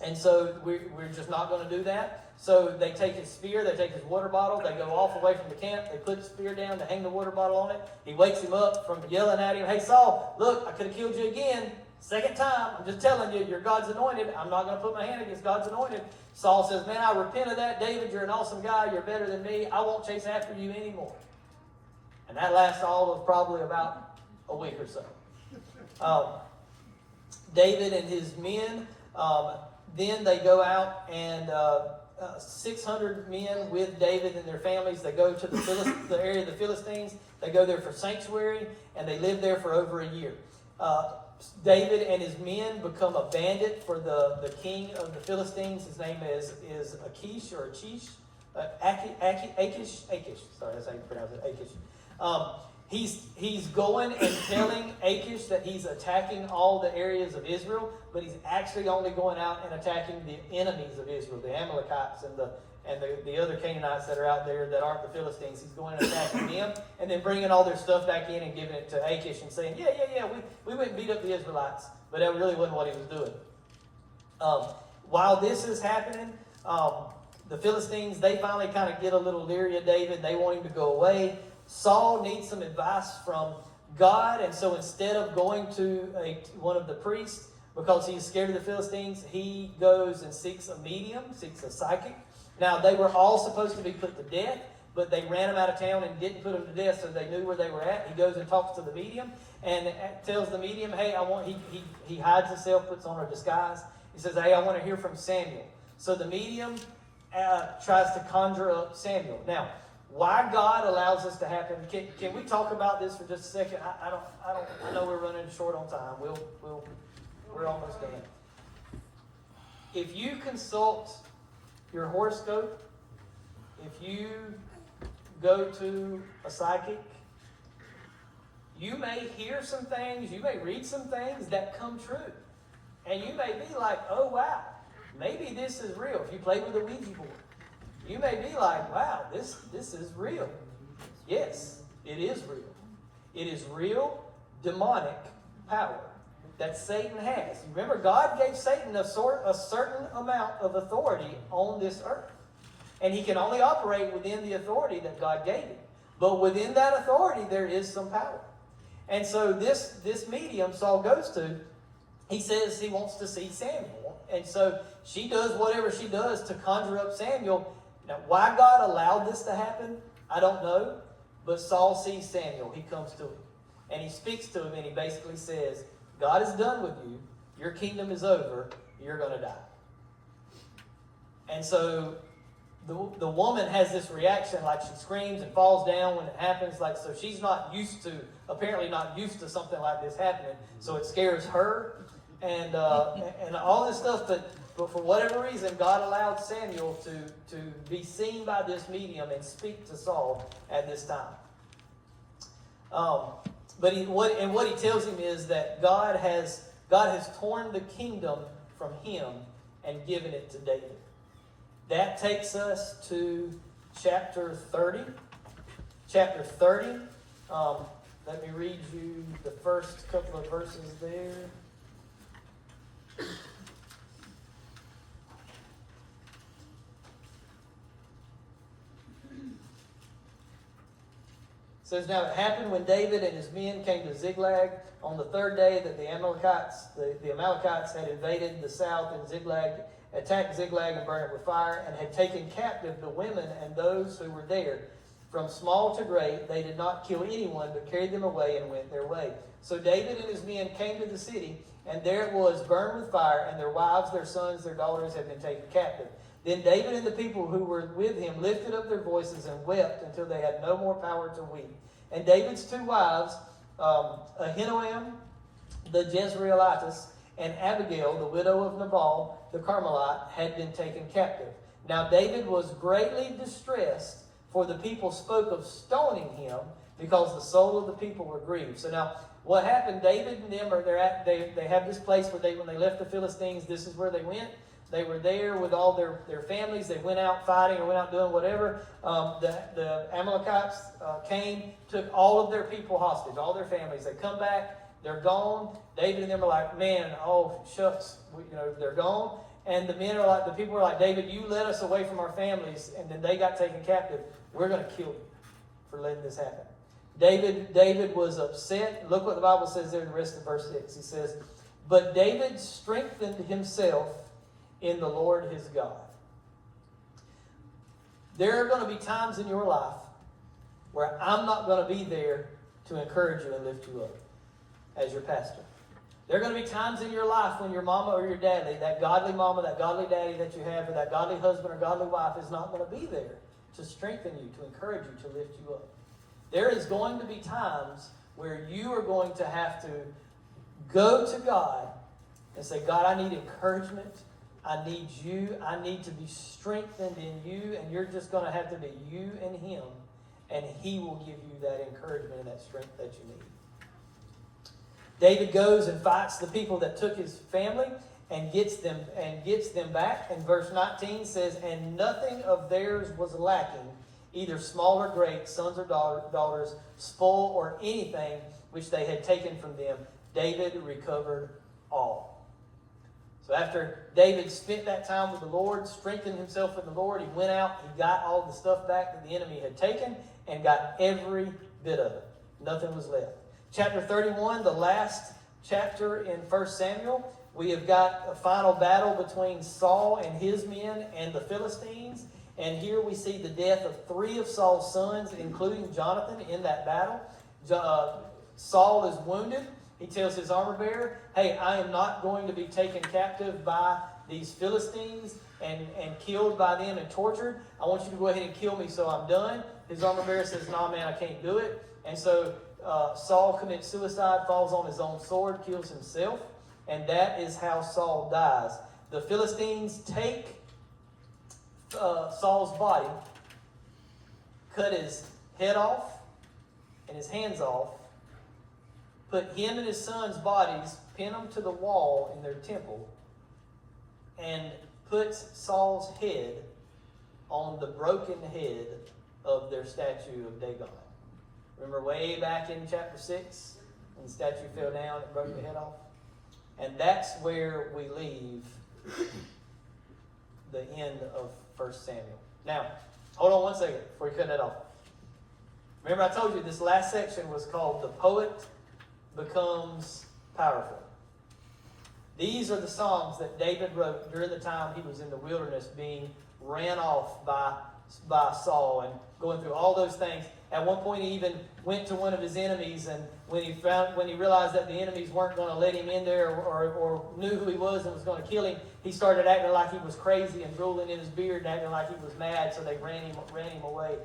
And so we're just not going to do that. So they take his spear, they take his water bottle, they go off away from the camp, they put the spear down, they hang the water bottle on it. He wakes him up from yelling at him, hey Saul, look, I could have killed you again. Second time, I'm just telling you, you're God's anointed. I'm not going to put my hand against God's anointed. Saul says, man, I repent of that. David, you're an awesome guy. You're better than me. I won't chase after you anymore. And that lasts all of probably about a week or so. David and his men, then they go out and 600 men with David and their families. They go to the area of the Philistines. They go there for sanctuary, and they live there for over a year. David and his men become a bandit for the king of the Philistines. His name is Achish or Achish. Achish. Sorry, that's how you pronounce it. Achish. He's going and telling Achish that he's attacking all the areas of Israel, but he's actually only going out and attacking the enemies of Israel, the Amalekites and the other Canaanites that are out there that aren't the Philistines. He's going and attacking them and then bringing all their stuff back in and giving it to Achish and saying, yeah, we went and beat up the Israelites. But that really wasn't what he was doing. While this is happening, the Philistines, they finally kind of get a little leery of David. They want him to go away. Saul needs some advice from God, and so instead of going to one of the priests, because he's scared of the Philistines, he goes and seeks a medium, seeks a psychic. Now, they were all supposed to be put to death, but they ran them out of town and didn't put them to death, so they knew where they were at. He goes and talks to the medium and tells the medium, hey, he hides himself, puts on a disguise. He says, hey, I want to hear from Samuel. So the medium tries to conjure up Samuel. Now, why God allows this to happen? Can we talk about this for just a second? I know we're running short on time. We're almost done. If you consult your horoscope, if you go to a psychic, you may hear some things, you may read some things that come true. And you may be like, oh wow, maybe this is real. If you play with a Ouija board, you may be like, wow, this is real. Yes, it is real. It is real demonic power that Satan has. Remember, God gave Satan a certain amount of authority on this earth. And he can only operate within the authority that God gave him. But within that authority, there is some power. And so this medium Saul goes to, he says he wants to see Samuel. And so she does whatever she does to conjure up Samuel. Now, why God allowed this to happen, I don't know. But Saul sees Samuel. He comes to him. And he speaks to him and he basically says, God is done with you. Your kingdom is over. You're going to die. And so the woman has this reaction, like she screams and falls down when it happens. Like, so she's apparently not used to something like this happening. So it scares her and all this stuff. But for whatever reason, God allowed Samuel to be seen by this medium and speak to Saul at this time. But what he tells him is that God has torn the kingdom from him and given it to David. That takes us to chapter 30. Chapter 30. Let me read you the first couple of verses there. It says, now it happened when David and his men came to Ziklag on the third day that the Amalekites had invaded the south, and attacked Ziklag and burned it with fire, and had taken captive the women and those who were there. From small to great, they did not kill anyone, but carried them away and went their way. So David and his men came to the city, and there it was burned with fire, and their wives, their sons, their daughters had been taken captive. Then David and the people who were with him lifted up their voices and wept until they had no more power to weep. And David's two wives, Ahinoam the Jezreelitess, and Abigail, the widow of Nabal the Carmelite, had been taken captive. Now David was greatly distressed, for the people spoke of stoning him, because the soul of the people were grieved. So now, what happened? David and them they have this place where when they left the Philistines, this is where they went. They were there with all their families. They went out fighting or went out doing whatever. The Amalekites came, took all of their people hostage, all their families. They come back. They're gone. David and them are like, man, oh, shucks. They're gone. And the people are like, David, you led us away from our families, and then they got taken captive. We're going to kill you for letting this happen. David was upset. Look what the Bible says there in the rest of verse 6. He says, but David strengthened himself in the Lord his God. There are going to be times in your life where I'm not going to be there to encourage you and lift you up as your pastor. There are going to be times in your life when your mama or your daddy, that godly mama, that godly daddy that you have, or that godly husband or godly wife is not going to be there to strengthen you, to encourage you, to lift you up. There is going to be times where you are going to have to go to God and say, God, I need encouragement. I need you. I need to be strengthened in you. And you're just going to have to be you and him and He will give you that encouragement and that strength that you need. David goes and fights the people that took his family and gets them back. And verse 19 says, "And nothing of theirs was lacking, either small or great, sons or daughters, spoil or anything which they had taken from them. David recovered all." So after David spent that time with the Lord, strengthened himself in the Lord, he went out, he got all the stuff back that the enemy had taken, and got every bit of it. Nothing was left. Chapter 31, the last chapter in 1 Samuel, we have got a final battle between Saul and his men and the Philistines. And here we see the death of 3 of Saul's sons, including Jonathan, in that battle. Saul is wounded. He tells his armor bearer, "Hey, I am not going to be taken captive by these Philistines and killed by them and tortured. I want you to go ahead and kill me so I'm done." His armor bearer says, "Nah, man, I can't do it." And so Saul commits suicide, falls on his own sword, kills himself. And that is how Saul dies. The Philistines take Saul's body, cut his head off and his hands off, put him and his sons' bodies, pin them to the wall in their temple, and puts Saul's head on the broken head of their statue of Dagon. Remember way back in chapter 6, when the statue fell down and broke the head off? And that's where we leave the end of 1 Samuel. Now, hold on one second before you cut that off. Remember I told you this last section was called "The Poet Becomes Powerful." These are the songs that David wrote during the time he was in the wilderness, being ran off by Saul and going through all those things. At one point, he even went to one of his enemies, and when he realized that the enemies weren't going to let him in there or knew who he was and was going to kill him, he started acting like he was crazy and drooling in his beard and acting like he was mad. So they ran him away.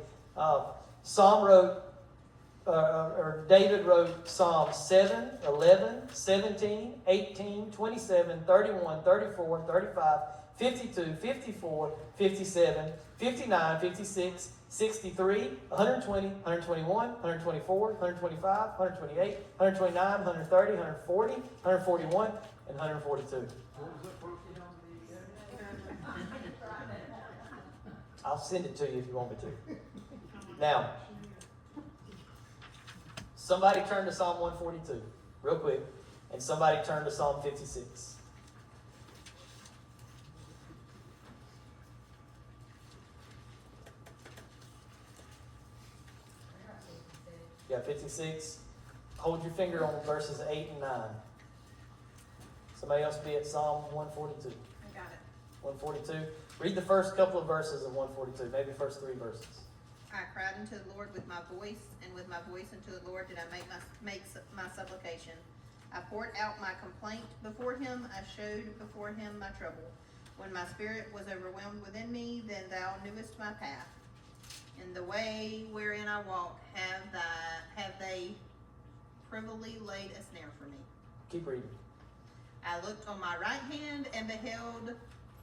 David wrote Psalms 7, 11, 17, 18, 27, 31, 34, 35, 52, 54, 57, 59, 56, 63, 120, 121, 124, 125, 128, 129, 130, 140, 141, and 142. I'll send it to you if you want me to. Now, somebody turn to Psalm 142 real quick, and somebody turn to Psalm 56. You got 56. Hold your finger on verses 8 and 9. Somebody else be at Psalm 142. I got it. 142. Read the first couple of verses of 142, maybe the first 3 verses. I cried unto the Lord with my voice, and with my voice unto the Lord did I make my supplication. I poured out my complaint before him. I showed before him my trouble. When my spirit was overwhelmed within me, then thou knewest my path. In the way wherein I walk, have they privily laid a snare for me. Keep reading. I looked on my right hand and beheld,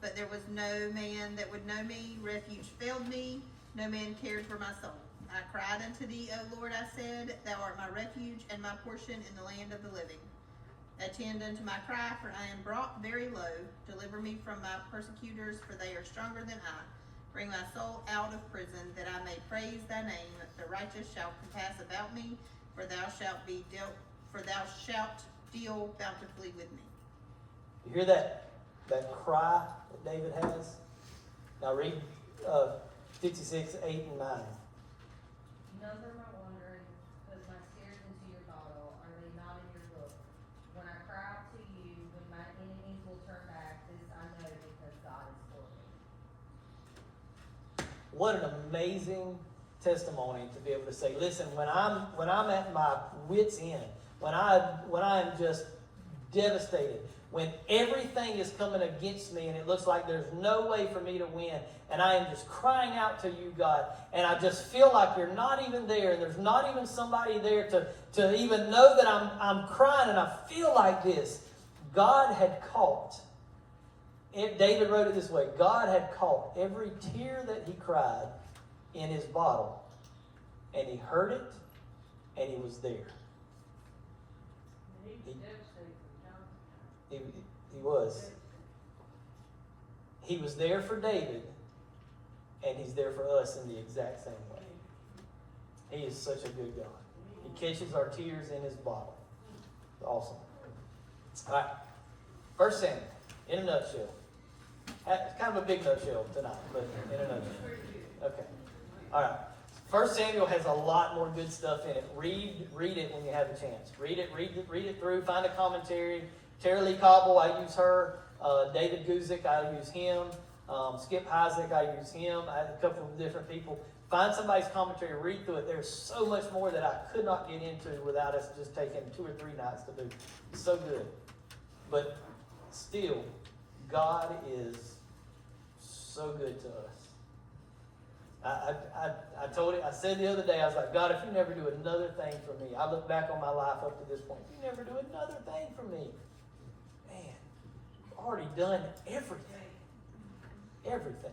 but there was no man that would know me. Refuge failed me. No man cared for my soul. I cried unto thee, O Lord, I said, thou art my refuge and my portion in the land of the living. Attend unto my cry, for I am brought very low. Deliver me from my persecutors, for they are stronger than I. Bring my soul out of prison, that I may praise thy name. The righteous shall compass about me, for thou shalt deal bountifully with me. You hear that cry that David has? Now read 56, 8, and 9. None are my wandering, put my steps into your bottle. Are they not in your book? When I cry out to you, when my enemies will turn back, this I know because God is for me. What an amazing testimony to be able to say, listen, when I'm at my wit's end, when I am just devastated, when everything is coming against me and it looks like there's no way for me to win, and I am just crying out to you, God, and I just feel like you're not even there, and there's not even somebody there to even know that I'm crying, and I feel like this. God had caught, David wrote it this way, God had caught every tear that he cried in his bottle, and he heard it, and he was there. He was. He was there for David, and he's there for us in the exact same way. He is such a good God. He catches our tears in his bottle. Awesome. All right. 1 Samuel, in a nutshell. It's kind of a big nutshell tonight, but in a nutshell. Okay. All right. 1 Samuel has a lot more good stuff in it. Read it when you have a chance. Read it through. Find a commentary. Tara Lee Cobble, I use her. David Guzik, I use him. Skip Heiser, I use him. I had a couple of different people. Find somebody's commentary, read through it. There's so much more that I could not get into without us just taking 2 or 3 nights to do. It's so good. But still, God is so good to us. I said the other day, I was like, God, if you never do another thing for me, I look back on my life up to this point, if you never do another thing for me, man, you've already done everything. Everything.